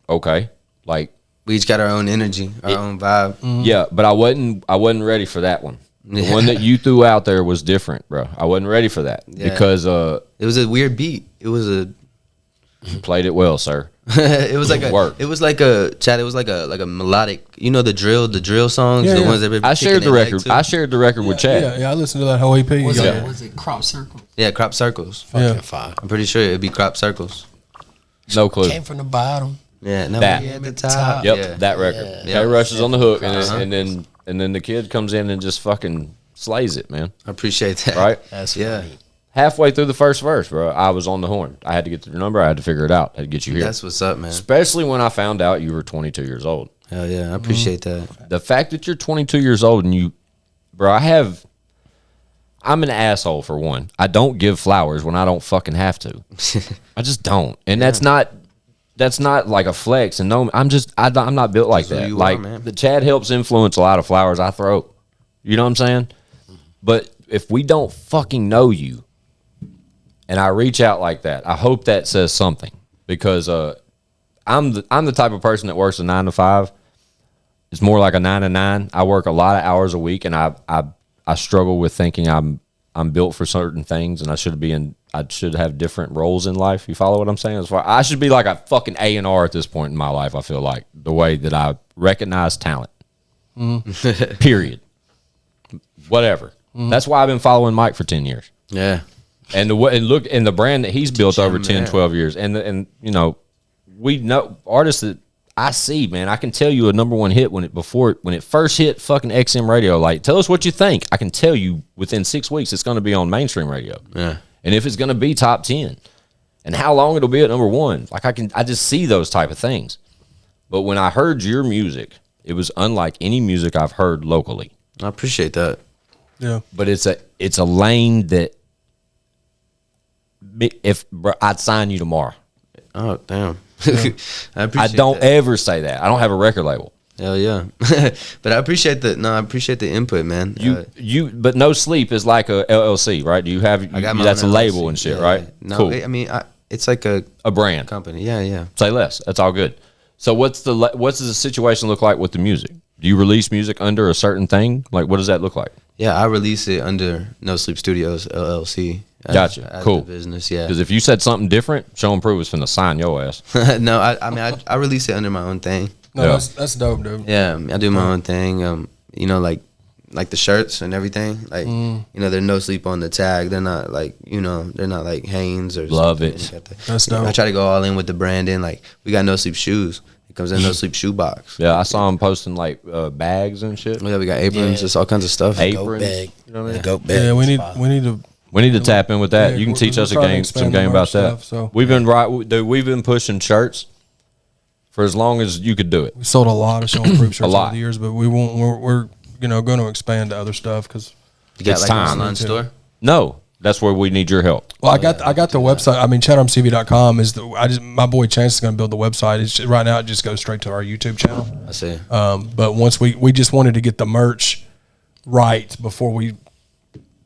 S2: Okay. Like,
S5: We each got our own energy, our own vibe.
S2: yeah, but I wasn't ready for that one. The one that you threw out there was different, bro. I wasn't ready for that because
S5: It was a weird beat. It was a
S2: you played it well, sir.
S5: it was like a
S2: Work.
S5: it was like a Chad, it was like a melodic, you know, the drill songs,
S4: Yeah,
S5: the
S4: yeah.
S5: ones that
S2: I shared the record. I shared the record with Chad.
S4: Yeah, I listened to that whole EP.
S6: Was
S4: Yeah.
S6: it Crop Circle?
S5: Yeah, crop circles.
S6: Fucking fire.
S5: I'm pretty sure it'd be crop circles.
S2: No clue.
S6: Came from the bottom.
S5: Yeah, no,
S2: That.
S5: we at the
S6: Top.
S5: top.
S2: Yep,
S5: Yeah.
S2: that record.
S5: Yeah.
S2: K Rush is on the hook, and then the kid comes in and just fucking slays it, man.
S5: I appreciate that.
S2: Right?
S6: That's
S5: Yeah.
S6: funny.
S2: Halfway through the first verse, bro, I was on the horn. I had to get the number. I had to figure it out. I had to get you here.
S5: That's what's up, man.
S2: Especially when I found out you were 22 years old.
S5: Hell yeah, I appreciate that.
S2: The fact that you're 22 years old and you, bro, I'm an asshole for one. I don't give flowers when I don't fucking have to. I just don't. And that's not like a flex. And no, I'm not built like
S5: That's who
S2: that.
S5: you
S2: Like
S5: are, man.
S2: the Chad helps influence a lot of flowers I throw. You know what I'm saying? But if we don't fucking know you and I reach out like that, I hope that says something because I'm the type of person that works a 9 to 5. It's more like a 9 to 9. I work a lot of hours a week, and I struggle with thinking I'm built for certain things, and I should have different roles in life. You follow what I'm saying? I should be like a fucking A&R at this point in my life. I feel like the way that I recognize talent. Period. Whatever. That's why I've been following Mike for 10 years.
S5: Yeah.
S2: And the brand that he's built over 10, 12 years. And you know, we know artists that I see, man, I can tell you a number one hit when it first hit fucking XM radio. Like, tell us what you think. I can tell you within 6 weeks it's going to be on mainstream radio.
S5: Yeah.
S2: And if it's going to be top 10 and how long it'll be at number one. Like I just see those type of things. But when I heard your music, it was unlike any music I've heard locally.
S5: I appreciate that.
S4: Yeah.
S2: But it's a lane that I'd sign you tomorrow.
S5: Oh damn! I
S2: I
S5: appreciate.
S2: don't
S5: that.
S2: ever say that. I don't have a record label.
S5: Hell yeah! But I appreciate the input, man.
S2: But No Sleep is like a LLC, right? Do you have?
S5: I got my
S2: That's a
S5: own
S2: label
S5: LLC.
S2: and shit,
S5: Yeah,
S2: right?
S5: yeah. No,
S2: Cool.
S5: I mean, it's like a
S2: brand
S5: company. Yeah.
S2: Say less. That's all good. So what's the situation look like with the music? Do you release music under a certain thing? Like, what does that look like?
S5: Yeah, I release it under No Sleep Studios LLC.
S2: Gotcha.
S5: As
S2: Cool.
S5: the business, yeah.
S2: Because if you said something different, Show and Prove is finna sign your ass.
S5: No, I mean, I release it under my own thing.
S4: No,
S2: Yeah.
S4: that's dope, dude.
S5: Yeah, I do my own thing. You know, like the shirts and everything. Like, you know, there's No Sleep on the tag. They're not like, you know, they're not like Hanes or
S2: Love
S5: something.
S2: it.
S4: That's dope.
S5: I try to go all in with the branding. Like, we got No Sleep shoes. It comes in No Sleep shoe box.
S2: Yeah, I saw him posting like bags and shit.
S5: Yeah, we got aprons, just all kinds of stuff.
S2: Hey.
S6: Goat
S2: Aprons,
S6: bag.
S2: you know what I mean?
S6: The goat bag.
S4: Yeah, we need to.
S2: We need to tap in with that.
S4: Yeah,
S2: You can
S4: we're-
S2: teach
S4: we're
S2: us
S4: trying to
S2: some
S4: expand
S2: game
S4: the
S2: about
S4: merch
S2: that.
S4: stuff, so-
S2: We've been dude. We've been pushing shirts for as long as you could do it.
S4: We sold a lot of Show and Prove shirts
S2: lot.
S4: over the years, but we won't. We're going to expand to other stuff because.
S5: You got
S2: It's
S5: like
S2: time.
S5: an online store?
S2: No, that's where we need your help.
S4: Well, I got the website. I mean, ChadArmesTV.com is my boy Chance is going to build the website. It's right now it just goes straight to our YouTube channel.
S5: I see.
S4: But once we just wanted to get the merch right before we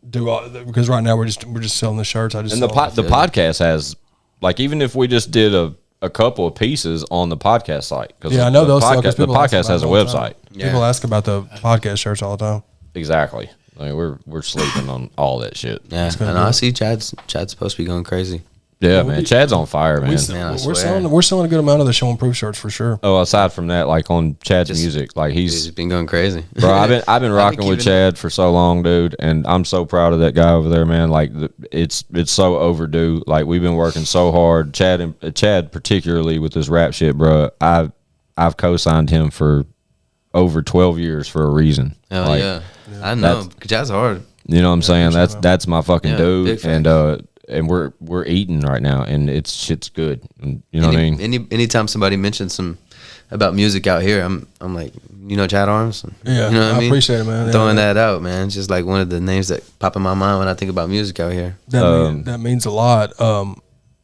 S4: do all, because right now we're just selling the shirts. I just
S2: And the podcast has, like, even if we just did a couple of pieces on the podcast site, because
S4: yeah, I know those
S2: the podcast has a website.
S4: People ask about the podcast shirts all the time.
S2: Exactly. I mean, we're sleeping on all that shit.
S5: Yeah, and I see Chad's supposed to be going crazy.
S2: Yeah, man. Chad's on fire, man.
S5: I
S4: We're
S5: swear.
S4: selling a good amount of the Show and Prove shirts for sure.
S2: Oh, aside from that, like on Chad's music, like
S5: He's been going crazy.
S2: bro, I've been rocking with Chad for so long, dude, and I'm so proud of that guy over there, man. Like it's so overdue. Like we've been working so hard. Chad particularly with this rap shit, bro. I've co-signed him for over 12 years for a reason.
S5: Hell
S2: Like,
S5: yeah. I know. Chad's hard.
S2: You know what I'm saying? That's my fucking
S5: Yeah,
S2: dude,
S5: big facts.
S2: and we're eating right now, and shit's good. And, you know what I mean?
S5: Anytime somebody mentions about music out here, I'm like, you know, Chad Arms.
S4: Yeah,
S5: you know what I mean?
S4: appreciate it, man. Yeah,
S5: Throwing that out, man. It's just like one of the names that pop in my mind when I think about music out here.
S4: That means a lot.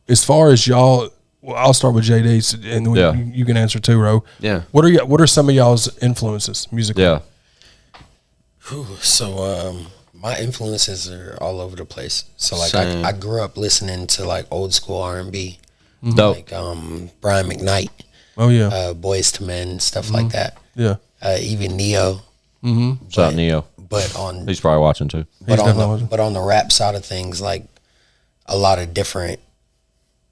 S4: As far as y'all, well, I'll start with JD, and
S2: Yeah.
S4: you can answer too, Ro.
S5: Yeah.
S4: What are some of y'all's influences musically?
S2: Yeah.
S6: So my influences are all over the place. So like
S5: Same.
S6: I grew up listening to like old school R&B,
S2: Dope.
S6: like Brian McKnight,
S4: Oh yeah.
S6: Boys to Men, stuff like that.
S4: Yeah.
S6: Even Neo.
S2: Shout out Neo.
S6: But on
S2: He's probably watching too.
S6: but on the rap side of things, like a lot of different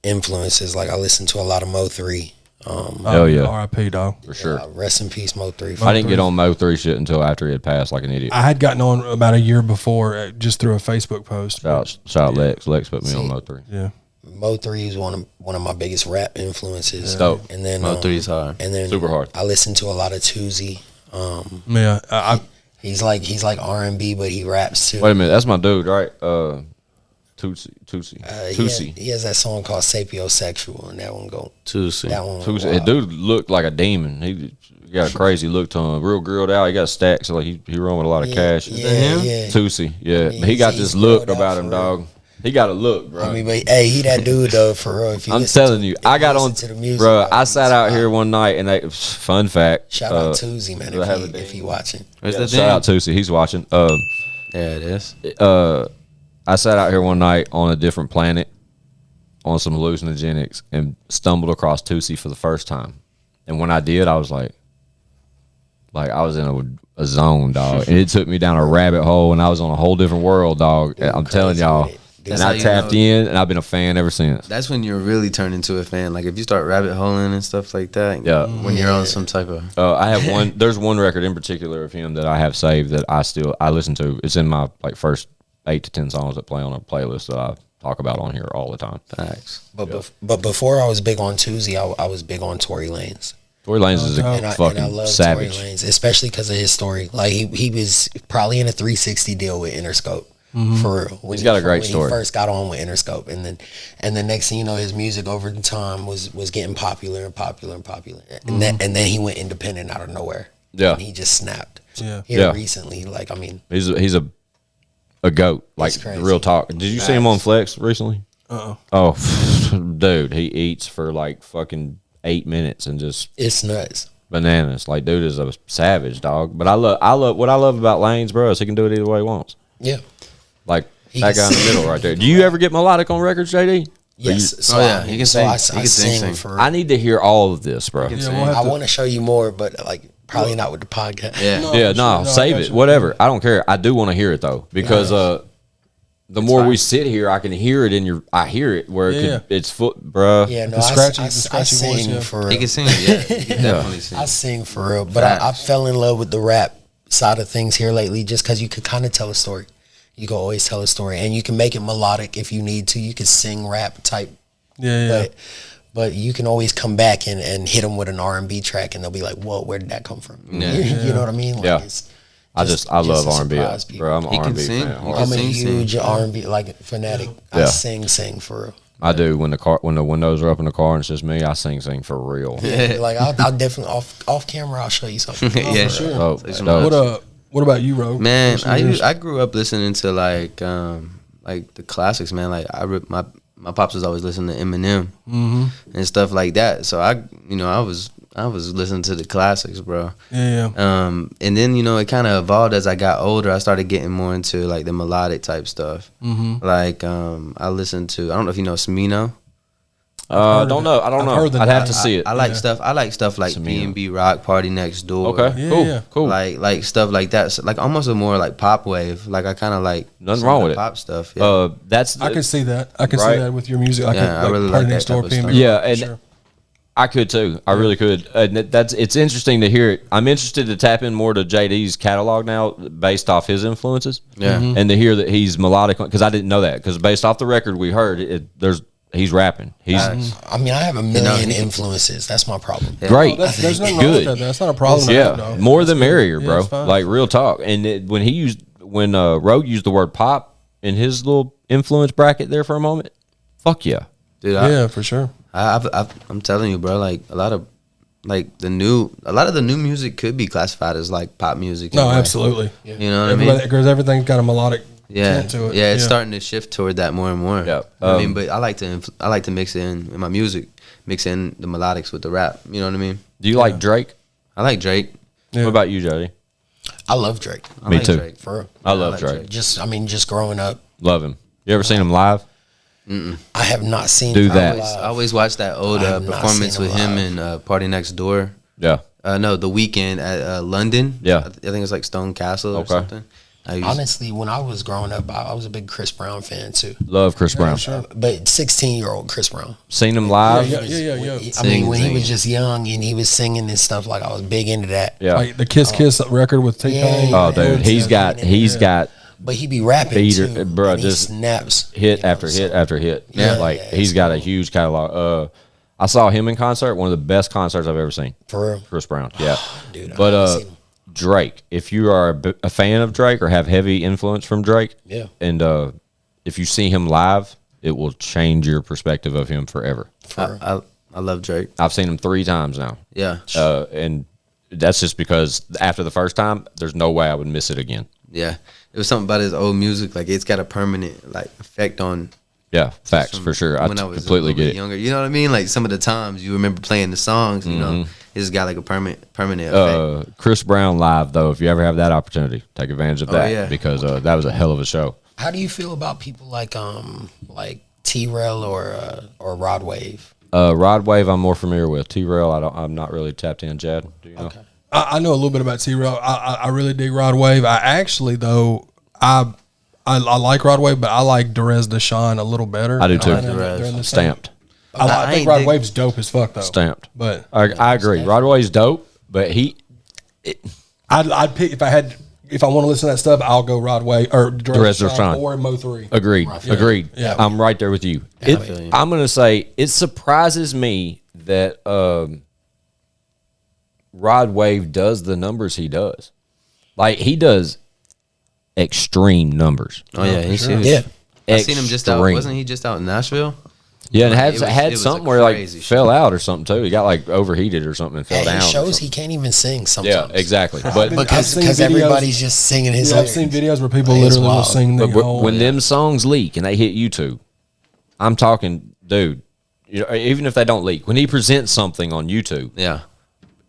S6: influences. Like I listen to a lot of Mo3.
S2: Hell yeah.
S4: R.I.P. dog.
S2: For sure.
S6: Rest in peace, Mo3.
S2: I didn't get on Mo 3 shit until after he had passed like an idiot.
S4: I had gotten on about a year before, just through a Facebook post.
S2: Shout out Lex. Lex put me on Mo 3.
S4: Yeah.
S6: Mo3 is one of my biggest rap influences.
S2: Dope.
S6: And then
S5: Mo3 is hard.
S6: And then
S2: Super hard.
S6: I listen to a lot of Tuzi.
S4: Yeah.
S6: He's like R&B, but he raps too.
S2: Wait a minute. That's my dude, right? Tootsie.
S6: He has that song called Sapiosexual, and that one
S5: Tuesday.
S6: That one.
S2: Tootsie.
S6: Wow.
S2: That dude looked like a demon. He got a crazy look to him. Real grilled out. He got stacks. So like he run with a lot of cash.
S6: Yeah.
S2: Tootsie. Yeah.
S6: Yeah,
S2: But he got
S6: he's
S2: this look
S6: grilled out
S2: about
S6: for
S2: him,
S6: real.
S2: dog. He got a look, bro.
S6: I mean, but hey, he that dude though, for real. If you
S2: I'm
S6: listen
S2: telling
S6: to-
S2: you,
S6: if
S2: I
S6: you
S2: got on,
S6: listen to the music,
S2: bro. I
S6: he's
S2: sat out
S6: fire.
S2: here one night, and fun fact.
S6: Shout out Tuzi, man, if he watching.
S5: Where's
S2: Yeah,
S5: the
S2: shout out Tootsie. He's watching.
S5: There it is.
S2: I sat out here one night on a different planet on some hallucinogenics and stumbled across Tootsie for the first time. And when I did, I was like I was in a zone, dog. And it took me down a rabbit hole, and I was on a whole different world, dog. And I'm telling
S6: crazy
S2: y'all.
S6: with it.
S2: And
S5: That's
S2: I
S5: how you
S2: tapped
S5: know.
S2: in, and I've been a fan ever since.
S5: That's when you're really turn into a fan. Like if you start rabbit holing and stuff like that.
S2: Yeah.
S5: When you're on some type of.
S2: I have one. There's one record in particular of him that I have saved that I listen to. It's in my first 8 to 10 songs that play on a playlist that I talk about on here all the time.
S5: Facts.
S6: But before I was big on Tuzi, I was big on Tory Lanez.
S2: Tory Lanez is a
S6: And I
S2: fucking
S6: love
S2: savage.
S6: Tory Lanez, especially because of his story. Like he was probably in a 360 deal with Interscope. For real. He's
S2: got a great story.
S6: He first got on with Interscope, and then next thing you know, his music over the time was getting popular and popular and popular. And then he went independent out of nowhere.
S2: Yeah.
S6: And he just snapped.
S4: Yeah.
S6: Here
S2: Yeah.
S6: recently,
S2: He's a goat. Like
S6: It's crazy.
S2: real talk. Did you see him on Flex recently? Oh, dude, he eats for like fucking 8 minutes and just
S6: It's nuts.
S2: bananas. Like, dude is a savage, dog. But I love what I love about Lane's, bro, is he can do it either way he wants.
S6: Yeah.
S2: Like
S6: He
S2: that
S6: can
S2: guy in the
S6: sing.
S2: middle right there. Do you ever get melodic on records, JD?
S6: Yes. So
S5: Oh, yeah, he can sing.
S6: I
S5: He can sing.
S6: for.
S2: I need to hear all of this, bro.
S1: Yeah,
S5: sing.
S1: we'll have
S6: I
S1: to-
S6: want to show you more, but like probably not with the podcast.
S5: Yeah.
S2: Yeah,
S1: for
S2: no,
S1: sure.
S2: save
S1: I got
S2: it,
S1: you.
S2: whatever. I don't care. I do want to hear it though, because the more we sit here, I can hear it in your. I hear it where it
S4: Yeah.
S2: could, it's foot, bruh.
S6: Yeah, no,
S4: The scratchy-
S6: I
S4: the scratchy voice,
S6: sing
S4: yeah.
S6: for
S5: He
S6: real.
S5: can sing. Yeah, he can definitely sing.
S6: I sing for real, but I fell in love with the rap side of things here lately, just because you could kind of tell a story. You can always tell a story, and you can make it melodic if you need to. You can sing rap type,
S4: Yeah.
S6: but you can always come back and hit them with an R&B track, and they'll be like, "Whoa, where did that come from?"
S5: Yeah.
S6: You know what I mean? Like
S2: Yeah.
S6: it's
S2: I love
S6: to
S2: R&B,
S6: surprise people.
S2: bro. I'm
S5: He
S2: an
S5: can
S2: R&B
S5: sing.
S2: fan.
S5: He
S2: hard.
S6: I'm a
S5: sing.
S6: huge R&B like fanatic. I
S2: Yeah.
S6: sing for real.
S2: I do when the windows are up in the car and it's just me. I sing for real.
S6: Like I'll definitely off camera. I'll show you something.
S5: Yeah,
S4: sure.
S2: Oh,
S5: Say some
S2: dope.
S4: What about you, Ro?
S5: Man,
S4: What's yours?
S5: I grew up listening to like the classics, man. Like my pops was always listening to Eminem and stuff like that. So I was listening to the classics, bro.
S4: Yeah.
S5: And then it kind of evolved as I got older. I started getting more into like the melodic type stuff. Like I listened to, I don't know if you know Smino.
S2: I don't know.
S4: I've heard the
S2: I'd have
S4: name.
S2: to see it.
S5: I like stuff. I like stuff like
S2: Samina.
S5: B&B Rock, Party Next Door.
S2: Okay,
S4: Yeah,
S2: cool,
S4: yeah.
S2: cool.
S5: Like stuff like that. So, like almost a more like pop wave. Like I kind of like
S2: Nothing
S5: some
S2: wrong
S5: of the
S2: with it.
S5: pop stuff. Yeah.
S2: That's
S4: I can see that. I can
S2: Right.
S4: see that with your music. Like,
S5: Yeah, I
S4: like
S5: really
S4: Party
S5: like
S4: Next
S5: that
S4: Door,
S5: type of
S4: P&B.
S5: stuff.
S2: Yeah,
S4: for
S2: and
S4: sure.
S2: I could too. I really could. It's interesting to hear it. I'm interested to tap in more to JD's catalog now, based off his influences.
S5: Yeah.
S2: and to hear that he's melodic, because I didn't know that. Because based off the record we heard, he's rapping. He's
S6: I mean, I have a million influences. That's my problem.
S2: great.
S4: There's nothing wrong with
S2: Good.
S4: that. That's not a problem.
S2: Yeah,
S4: no.
S2: more the merrier,
S4: Yeah,
S2: bro.
S4: it's fine.
S2: Like real talk. And when Rogue used the word pop in his little influence bracket there for a moment, fuck yeah.
S5: Dude,
S4: Yeah, for sure.
S5: I'm telling you, bro. Like a lot of the new music could be classified as like pop music. in a
S4: No,
S5: way.
S4: absolutely.
S5: You know what I mean?
S4: Because everything's got a melodic
S5: Yeah,
S4: tint to it.
S5: yeah. It's starting to shift toward that more and more.
S2: Yeah.
S5: I mean, but I like to mix in my music, mix in the melodics with the rap. You know what I mean?
S2: Do you like Drake?
S5: I like Drake.
S4: Yeah.
S2: What about you, Jody?
S6: I love Drake.
S5: I
S2: Me
S5: like
S2: too.
S5: Drake.
S6: For real.
S2: I love
S5: like
S2: Drake.
S6: Just growing up,
S2: Love him. You ever seen him live?
S6: I have not seen
S2: Do
S6: him
S2: that.
S6: live.
S5: I always watch that old
S6: I have not
S5: performance
S6: seen him
S5: with him
S6: live.
S5: and Party Next Door.
S2: Yeah.
S5: No, The Weeknd at London.
S2: Yeah.
S5: I think it's like Stone Castle or
S2: Okay.
S5: something.
S6: Honestly, when I was growing up, I was a big Chris Brown fan too.
S2: Love Chris Brown.
S6: But 16-year-old Chris Brown.
S2: Seen him live?
S4: Yeah.
S6: I mean, when he
S5: singing.
S6: was just young and he was singing and stuff, like I was big into that.
S2: Yeah.
S4: Like the Kiss Kiss record with T-Pain.
S6: Yeah.
S2: Oh, dude, he's got
S6: But he be rapping
S2: Beater,
S6: too,
S2: bro,
S6: and he
S2: just
S6: snaps
S2: hit
S6: you know,
S2: after
S6: so-
S2: hit after hit.
S6: Yeah.
S2: Like
S6: Yeah,
S2: he's
S6: it's
S2: got a huge catalog. I saw him in concert, one of the best concerts I've ever seen.
S6: For real.
S2: Chris Brown. Yeah.
S6: Dude, I
S2: But
S6: haven't seen him.
S2: Drake, if you are a fan of Drake or have heavy influence from Drake,
S6: Yeah.
S2: and if you see him live, it will change your perspective of him forever.
S5: I love Drake.
S2: I've seen him 3 times now.
S5: Yeah.
S2: And that's just because after the first time, there's no way I would miss it again.
S5: Yeah. It was something about his old music. Like it's got a permanent like effect on.
S2: Yeah, facts for sure. I
S5: when I was
S2: completely
S5: a little
S2: get
S5: bit
S2: it.
S5: younger. You know what I mean? Like some of the times you remember playing the songs. You know, it's got like a permanent effect.
S2: Chris Brown live though, if you ever have that opportunity, take advantage of that
S5: yeah.
S2: because that was a hell of a show.
S6: How do you feel about people like T-Rail or Rod Wave?
S2: Rod Wave, I'm more familiar with. T-Rail, I'm not really tapped in. Chad, do you know?
S6: Okay.
S4: I know a little bit about T-Rail. I really dig Rod Wave. I actually though I like Rod Wave, but I like Derez Deshawn a little better.
S2: I do too.
S4: They're in the same-
S2: Stamped,
S4: I think
S5: ain't
S4: Rod
S5: dig-
S4: Wave's dope as fuck though.
S2: stamped.
S4: But
S2: I agree. Rod Wave's dope, but
S4: I'd pick if I want to listen to that stuff, I'll go Rod Wave or
S2: Derez Deshawn
S4: or Mo 3.
S2: agreed. Agreed.
S4: Yeah.
S2: I'm right there with you.
S5: feel you.
S2: I'm gonna say it surprises me that Rod Wave does the numbers he does. Like he does extreme numbers.
S5: Oh yeah, he's huge.
S6: Yeah.
S5: I seen him just out.
S2: Extreme.
S5: Wasn't he just out in Nashville?
S2: Yeah, and
S5: It
S2: had
S5: was
S2: something
S5: a
S2: where like
S5: crazy
S2: fell out or something too. He got like overheated or something and fell
S6: Hey,
S2: down.
S6: it
S2: or
S6: shows
S2: something.
S6: he can't even sing
S2: Yeah,
S6: sometimes.
S2: exactly. But
S4: I've
S6: Because
S4: seen videos-
S6: everybody's just singing his
S4: Yeah, I've
S6: lyrics.
S4: seen videos where people
S6: It's
S4: literally will
S6: wild.
S4: sing the
S2: but
S4: whole.
S2: when them songs leak and they hit YouTube, I'm talking, dude. You know, even if they don't leak, when he presents something on YouTube,
S5: Yeah.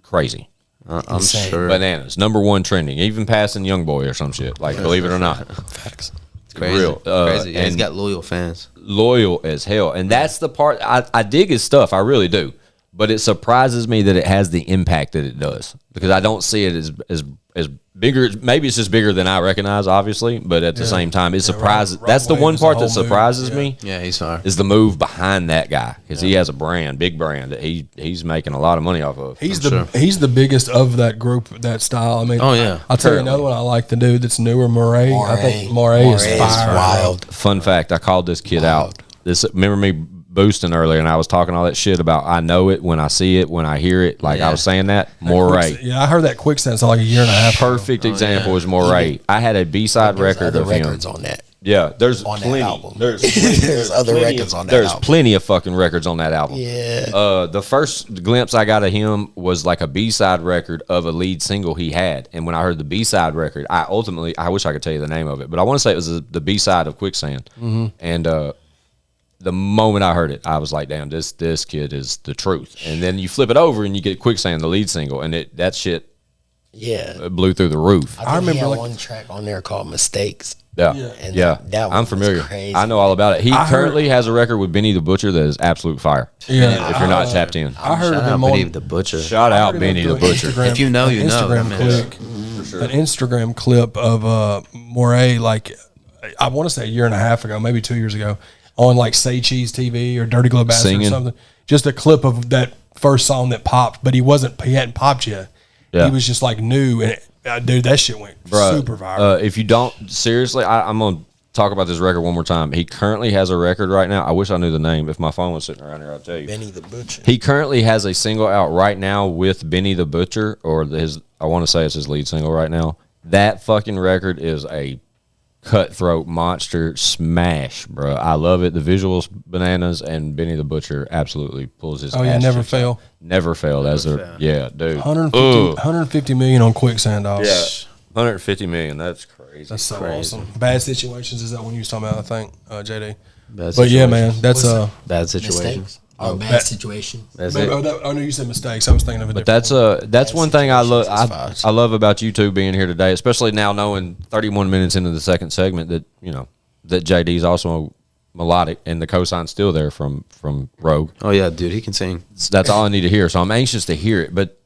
S2: crazy.
S5: I'm sure.
S2: Bananas. #1 trending, even passing YoungBoy or some shit. Like, believe it or not.
S6: Facts.
S5: It's crazy.
S2: Real.
S5: Crazy. Yeah,
S2: and
S5: he's got loyal fans.
S2: loyal as hell. And that's the part, I dig his stuff. I really do. But it surprises me that it has the impact that it does, because I don't see it as bigger. Maybe it's just bigger than I recognize, obviously. But at the same time, it surprises.
S4: Right
S2: That's the
S4: Wave
S2: one
S4: is a
S2: part that
S4: whole move.
S2: surprises
S4: Yeah.
S2: me.
S5: Yeah, he's fire.
S2: Is the move behind that guy, because he has a brand, big brand that he's making a lot of money off of.
S4: He's he's the biggest of that group, that style. I mean,
S5: Oh, yeah.
S4: I'll tell you another one I like. The dude that's newer, Moray. I think Moray is fire.
S6: wild.
S2: Fun fact: I called this kid out. Remember me boosting earlier, and I was talking all that shit about I know it when I see it, when I hear it. Like I was saying that Moray.
S4: Yeah, I heard that Quicksand like a year and a half.
S2: Perfect example is Moray. I had a B-side record
S6: Other
S2: of him.
S6: records on that.
S2: Yeah, there's
S6: on that
S2: plenty.
S6: album.
S2: There's
S6: other
S2: plenty
S6: records
S2: of,
S6: on that
S2: There's
S6: album.
S2: plenty of fucking records on that album.
S6: Yeah.
S2: The first glimpse I got of him was like a B-side record of a lead single he had, and when I heard the B-side record, I wish I could tell you the name of it, but I want to say it was the B-side of Quicksand. And the moment I heard it, I was like, "Damn, this kid is the truth." And then you flip it over and you get Quicksand, the lead single, and that shit
S6: Yeah.
S2: blew through the roof.
S6: I remember
S4: remember, like-
S6: one track on there called Mistakes.
S2: Yeah,
S6: And
S2: yeah.
S6: that one
S2: I'm
S6: was
S2: familiar.
S6: crazy.
S2: I know all about it. He
S4: I heard-
S2: currently has a record with Benny the Butcher that is absolute fire.
S4: Yeah,
S2: If you're not tapped in,
S4: I heard
S5: Shout
S4: of
S5: out
S4: him
S5: Benny
S4: on
S5: the Butcher.
S2: shout
S4: I
S2: out
S4: heard
S2: Benny
S4: him
S2: the
S4: do an
S2: Butcher.
S4: Instagram-
S5: If you know, you
S4: an
S5: know.
S4: Instagram
S5: Man.
S4: clip, an Instagram clip of Moray, like I want to say a year and a half ago, maybe 2 years ago, on like Say Cheese TV or Dirty Glow Bastard
S2: Singing.
S4: or something. Just a clip of that first song that popped, but he hadn't popped yet.
S2: Yeah.
S4: He was just like new, and dude, that shit went super viral.
S2: If you don't, seriously, I'm going to talk about this record one more time. He currently has a record right now. I wish I knew the name. If my phone was sitting around here, I'll tell you.
S6: Benny the Butcher.
S2: He currently has a single out right now with Benny the Butcher, or I want to say it's his lead single right now. That fucking record is a cutthroat monster smash, bro. I love it. The visuals, bananas, and Benny the Butcher absolutely pulls his
S4: Oh yeah,
S2: ass
S4: never
S2: cheeks
S4: fail.
S2: out. Never failed as a, yeah, dude.
S4: 150 million on Quicksand, dog.
S2: Yeah. 150 million. That's crazy.
S4: That's so awesome. Bad Situations is that one you was talking about, I think, JD.
S5: Bad
S4: But yeah,
S5: Situations.
S4: man, that's
S5: Bad situations.
S6: Mistakes. Oh, bad situation.
S5: That's
S4: Maybe,
S5: it.
S4: oh no, you said Mistakes. I was thinking of it.
S2: But that's one thing I love.
S6: situations is
S2: I love about you two being here today, especially now knowing 31 minutes into the second segment that that JD's also melodic and the cosign's still there from Rogue.
S5: Oh yeah, dude, he can sing.
S2: That's all I need to hear. So I'm anxious to hear it. But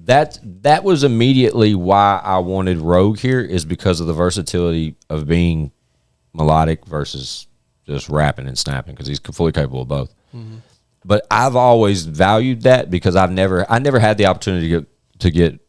S2: that was immediately why I wanted Rogue here, is because of the versatility of being melodic versus just rapping and snapping, because he's fully capable of both. But I've always valued that because I never had the opportunity to get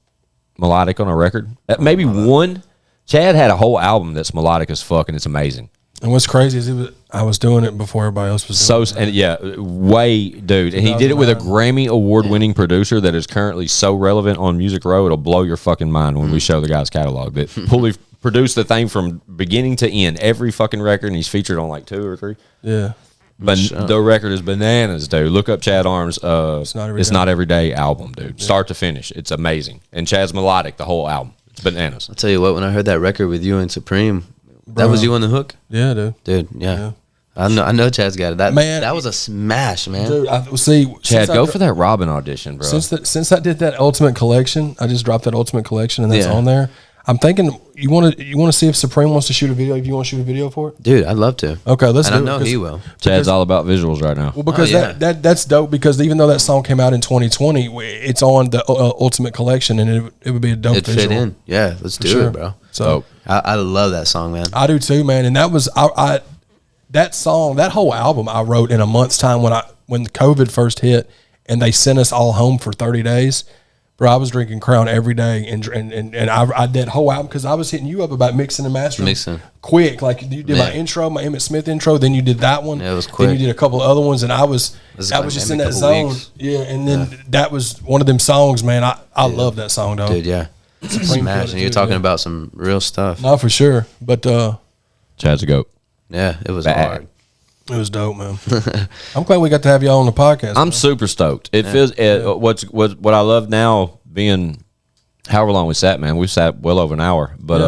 S2: melodic on a record. Maybe one. Chad had a whole album that's melodic as fuck, and it's amazing.
S4: And what's crazy is I was doing it before everybody else was doing it.
S2: And yeah, way, dude. And he did it with a Grammy award-winning producer that is currently so relevant on Music Row, it'll blow your fucking mind when we show the guy's catalog. That fully produced the thing from beginning to end, every fucking record, and he's featured on like 2 or 3.
S4: Yeah.
S2: But the record is bananas, dude. Look up Chad Armes. It's not every day album, dude. Start to finish, it's amazing. And Chad's melodic the whole album. It's bananas.
S5: I'll tell you what, when I heard that record with you and Supreme, that was you on the hook,
S4: Yeah, dude.
S5: dude. Yeah. I know Chad's got it. That
S4: Man,
S5: that was a smash, man.
S4: Dude, see,
S2: Chad, go for that Robin audition, bro.
S4: Since I did that Ultimate Collection, I just dropped that Ultimate Collection, and that's
S5: Yeah.
S4: on there. I'm thinking you want to see if Supreme wants to shoot a video. If you want to shoot a video for it,
S5: Dude, I'd love to.
S4: okay, let's
S5: And
S4: do
S5: I know
S4: it.
S5: he will.
S2: Chad's all about visuals right now.
S4: Well, because
S5: Oh, yeah.
S4: that's dope. Because even though that song came out in 2020, it's on the Ultimate Collection, and it would be a dope
S5: It
S4: visual.
S5: fit in. Yeah, let's do
S4: sure.
S5: it, bro.
S4: So
S5: I love that song, man.
S4: I do too, man. And that was that song, that whole album I wrote in a month's time when COVID first hit, and they sent us all home for 30 days. Bro, I was drinking Crown every day, and I did that whole album because I was hitting you up about mixing and mastering.
S5: Mixing.
S4: Quick, like you did my
S5: Yeah.
S4: intro, my Emmett Smith intro, then you did that one.
S5: Yeah, it was
S4: Then
S5: quick.
S4: you did a couple of other ones, and I was
S5: was
S4: just
S5: like
S4: in
S5: maybe a
S4: that
S5: couple
S4: zone.
S5: weeks.
S4: Yeah, and then that was one of them songs, man. I love that song, dog.
S5: Dude, yeah. Smash. And you're talking about some real stuff.
S4: No, for sure. But
S2: Chad's a goat.
S5: Yeah, it was
S2: Bad.
S5: hard.
S4: it was dope, man. I'm glad we got to have y'all on the podcast.
S2: I'm
S4: man.
S2: super stoked. It feels what I love now, being however long we sat, man. We sat well over an hour, but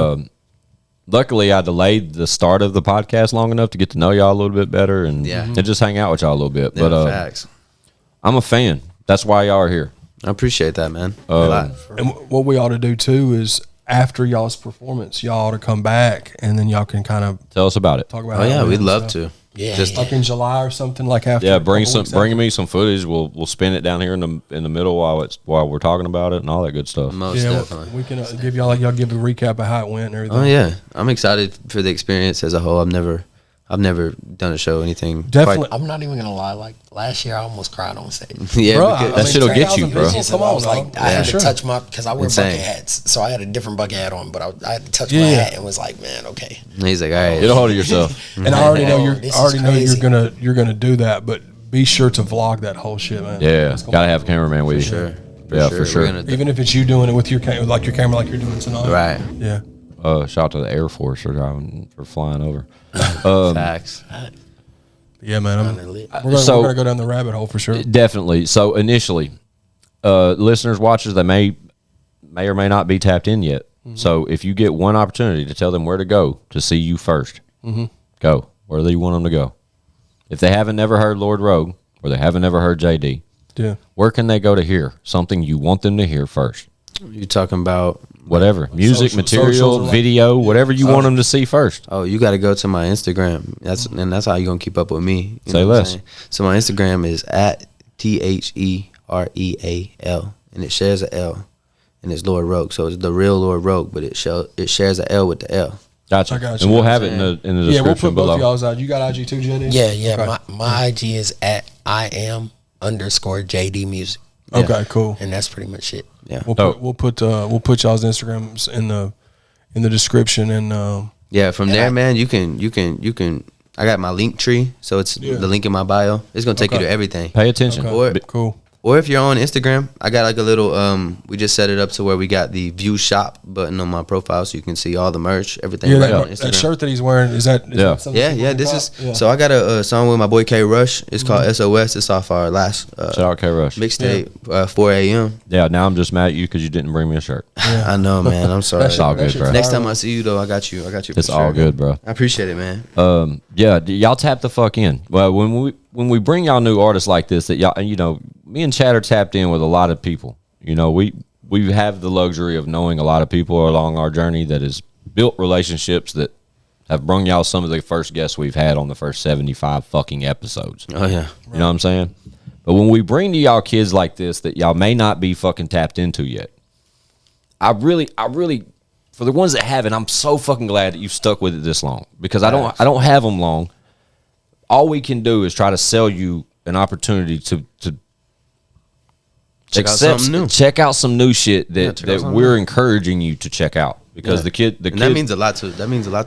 S2: luckily I delayed the start of the podcast long enough to get to know y'all a little bit better and just hang out with y'all a little bit. But
S5: facts.
S2: I'm a fan. That's why y'all are here.
S5: I appreciate that, man. A lot.
S4: And what we ought to do too is after y'all's performance, y'all ought to come back and then y'all can kind of
S2: Tell us about it.
S4: talk about.
S5: Oh
S4: how
S5: yeah,
S4: it
S5: we'd
S4: went and
S5: love
S4: stuff.
S5: to.
S6: Yeah,
S5: Just
S4: Like in July or something. Like after.
S2: Yeah,
S4: a couple weeks
S2: bring
S4: after.
S2: me some footage. We'll spin it down here in the middle while we're talking about it and all that good stuff.
S5: most
S4: Yeah,
S5: definitely.
S4: we can give y'all give a recap of how it went and everything.
S5: Oh yeah, I'm excited for the experience as a whole. I've never done a show anything.
S4: Definitely.
S6: I'm not even gonna lie. Like last year, I almost cried on stage.
S5: Yeah,
S4: Bro,
S5: because,
S2: That shit'll get you, bro.
S4: Come
S6: I
S4: on,
S6: was like,
S4: dog.
S6: I had
S4: For
S6: to
S4: sure.
S6: touch my because I wear
S5: Insane.
S6: bucket hats, so I had a different bucket hat on, but I had to touch
S4: Yeah,
S6: my
S4: yeah.
S6: hat and was like, man, okay.
S5: he's like, all right,
S2: Get a hold of yourself.
S4: And I already know
S6: This is crazy.
S4: you're gonna do that, but be sure to vlog that whole shit, man.
S2: Yeah,
S4: It's gonna
S2: gotta
S4: be
S2: have a cameraman with you.
S5: sure.
S2: Yeah, for sure.
S5: We're gonna
S4: Even if it's you doing it with your camera, like your camera you're doing tonight.
S5: right.
S4: Yeah.
S2: Shout out to the Air Force for flying over.
S5: Facts.
S4: Yeah, man.
S6: Kinda lit.
S4: We're
S2: So-
S4: gonna go down the rabbit hole for sure.
S2: Definitely. So initially, listeners, watchers that may or may not be tapped in yet. So if you get one opportunity to tell them where to go to see you 1st go where do you want them to go. If they haven't never heard Lord Rogue or they haven't never heard JD,
S4: Yeah.
S2: where can they go to hear something you want them to hear first?
S5: You talking about?
S2: Whatever, music,
S4: Social-
S2: material,
S4: socials are
S2: video, whatever you want them to see first.
S5: Oh, you got to go to my Instagram. That's how you gonna keep up with me. You
S2: Say
S5: know what I'm
S2: less.
S5: saying? So my Instagram is at THEREAL, and it shares a L, and it's Lord Rogue. So it's the real Lord Rogue, but it shares a L with the L.
S2: Gotcha.
S4: I got you.
S2: And we'll have it in the
S4: Yeah, we'll
S2: description
S4: put both
S2: below.
S4: of y'all's out. You got IG too, JD?
S6: Yeah.
S4: Okay.
S6: My IG is at IM_JDMusic,
S4: Okay, cool.
S6: and that's pretty much it.
S5: Yeah.
S4: We'll
S2: Dope.
S4: put y'all's Instagrams in the description and
S5: Yeah, from there, man, you can. I got my link tree, so it's
S4: Yeah.
S5: the link in my bio. It's gonna take
S4: Okay.
S5: you to everything.
S2: Pay attention.
S5: Or-
S4: cool.
S5: Or if you're on Instagram, I got like a little. We just set it up to where we got the view shop button on my profile, so you can see all the merch, everything.
S4: Yeah,
S5: right on
S4: that
S5: Instagram.
S4: shirt that he's wearing is that
S2: Yeah.
S4: something
S5: Yeah,
S4: people
S5: yeah.
S4: can
S5: This
S4: cop?
S5: is
S4: Yeah.
S5: so. I got a song with my boy K Rush. It's called SOS. It's off our last
S2: Shout out K Rush.
S5: mixtape, 4 a.m.
S2: Yeah, now I'm just mad at you because you didn't bring me a shirt.
S5: I know, man. I'm sorry.
S2: It's all
S4: That
S2: good,
S4: shit's
S2: bro.
S5: Next time I see you, though, I got you. For
S2: It's all
S5: sure.
S2: good, bro.
S5: I appreciate it, man.
S2: Yeah, y'all tap the fuck in. Well, when we bring y'all new artists like this, that y'all, you know, me and Chad are tapped in with a lot of people. You know, we have the luxury of knowing a lot of people along our journey that has built relationships that have brung y'all some of the first guests we've had on the first 75 fucking episodes.
S5: Oh yeah.
S2: You know what I'm saying? But when we bring to y'all kids like this that y'all may not be fucking tapped into yet, I really, for the ones that haven't, I'm so fucking glad that you've stuck with it this long because I don't have them long. All we can do is try to sell you an opportunity to
S5: Check out something new.
S2: check out some new shit that,
S5: check out
S2: that
S5: something
S2: we're encouraging you to check out because
S5: Yeah.
S2: the kid
S5: And that means a lot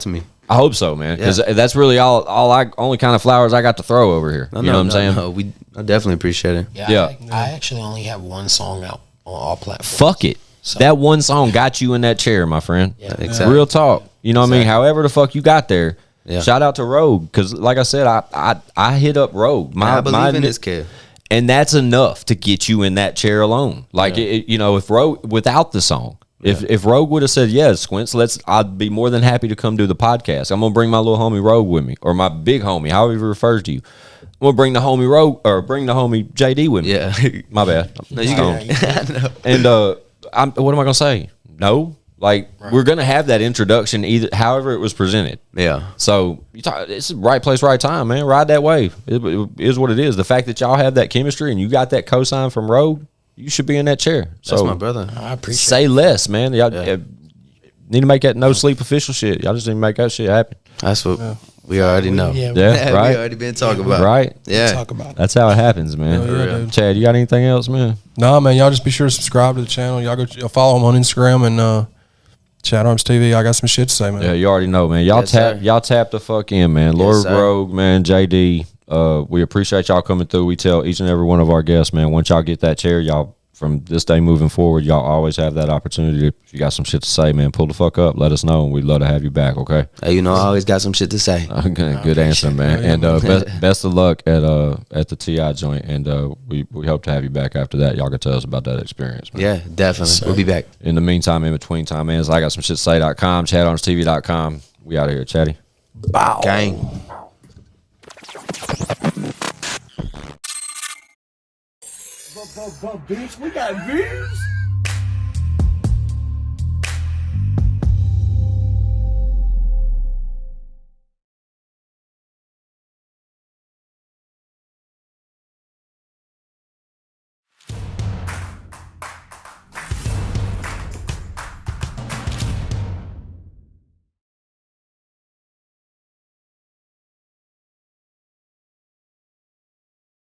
S5: to me.
S2: I hope so, man, because
S5: Yeah.
S2: that's really only kind of flowers I got to throw over here. You know what I'm saying?
S5: No, I definitely appreciate it.
S2: Yeah.
S6: I actually only have one song out on all platforms.
S2: Fuck it.
S6: So-
S2: That one song got you in that chair, my friend.
S6: Yeah.
S5: Exactly.
S2: Real talk. You know what I mean? However the fuck you got there.
S5: Yeah.
S2: Shout out to Rogue because, like I said, I hit up Rogue.
S5: I believe in this kid.
S2: and that's enough to get you in that chair alone. Like you know, if Rogue without the song, if Rogue would have said yes, Squints, I'd be more than happy to come do the podcast. I'm gonna bring my little homie Rogue with me, or my big homie, however he refers to you. I'm gonna bring the homie Rogue or bring the homie JD with me.
S5: Yeah.
S2: My bad.
S5: No, you
S2: Um,
S5: good.
S2: and what am I gonna say? No, like we're gonna have that introduction either, however it was presented.
S5: Yeah.
S2: So it's the right place, right time, man. Ride that wave. It is what it is. The fact that y'all have that chemistry and you got that cosign from Rogue, you should be in that chair.
S5: That's
S2: So
S5: my brother.
S6: I appreciate
S2: say less, man. Y'all
S5: Yeah.
S2: need to make that no sleep official shit. Y'all just need to make that shit happen.
S5: That's what we already know.
S6: Yeah.
S2: Yeah,
S5: We
S2: right.
S5: already been talking about.
S2: Right.
S5: Yeah.
S6: Talk about it.
S2: That's how it happens, man.
S4: Hell yeah, dude.
S2: Chad, you got anything else, man?
S4: Nah, man, y'all just be sure to subscribe to the channel. Y'all follow him on Instagram and ChadArmesTV. I got some shit to say, man.
S2: Yeah, you already know, man.
S5: Yes, sir.
S2: Y'all tap the fuck in, man. Lord
S5: sir.
S2: Rogue, man, JD. We appreciate y'all coming through. We tell each and every one of our guests, man, once y'all get that chair, y'all from this day moving forward, y'all always have that opportunity. If you got some shit to say, man, pull the fuck up. Let us know, and we'd love to have you back. Okay.
S5: Hey, you know, I always got some shit to say.
S2: Okay, good answer, man. And best of luck at the TI joint, and we hope to have you back after that. Y'all can tell us about that experience, man.
S5: Yeah, definitely. We'll be back.
S2: In the meantime, in between time, man, I got some shit to say.com, ChadArmesTV.com. We out of here, Chatty.
S4: Bow.
S5: Gang.
S1: But bitch, we got views.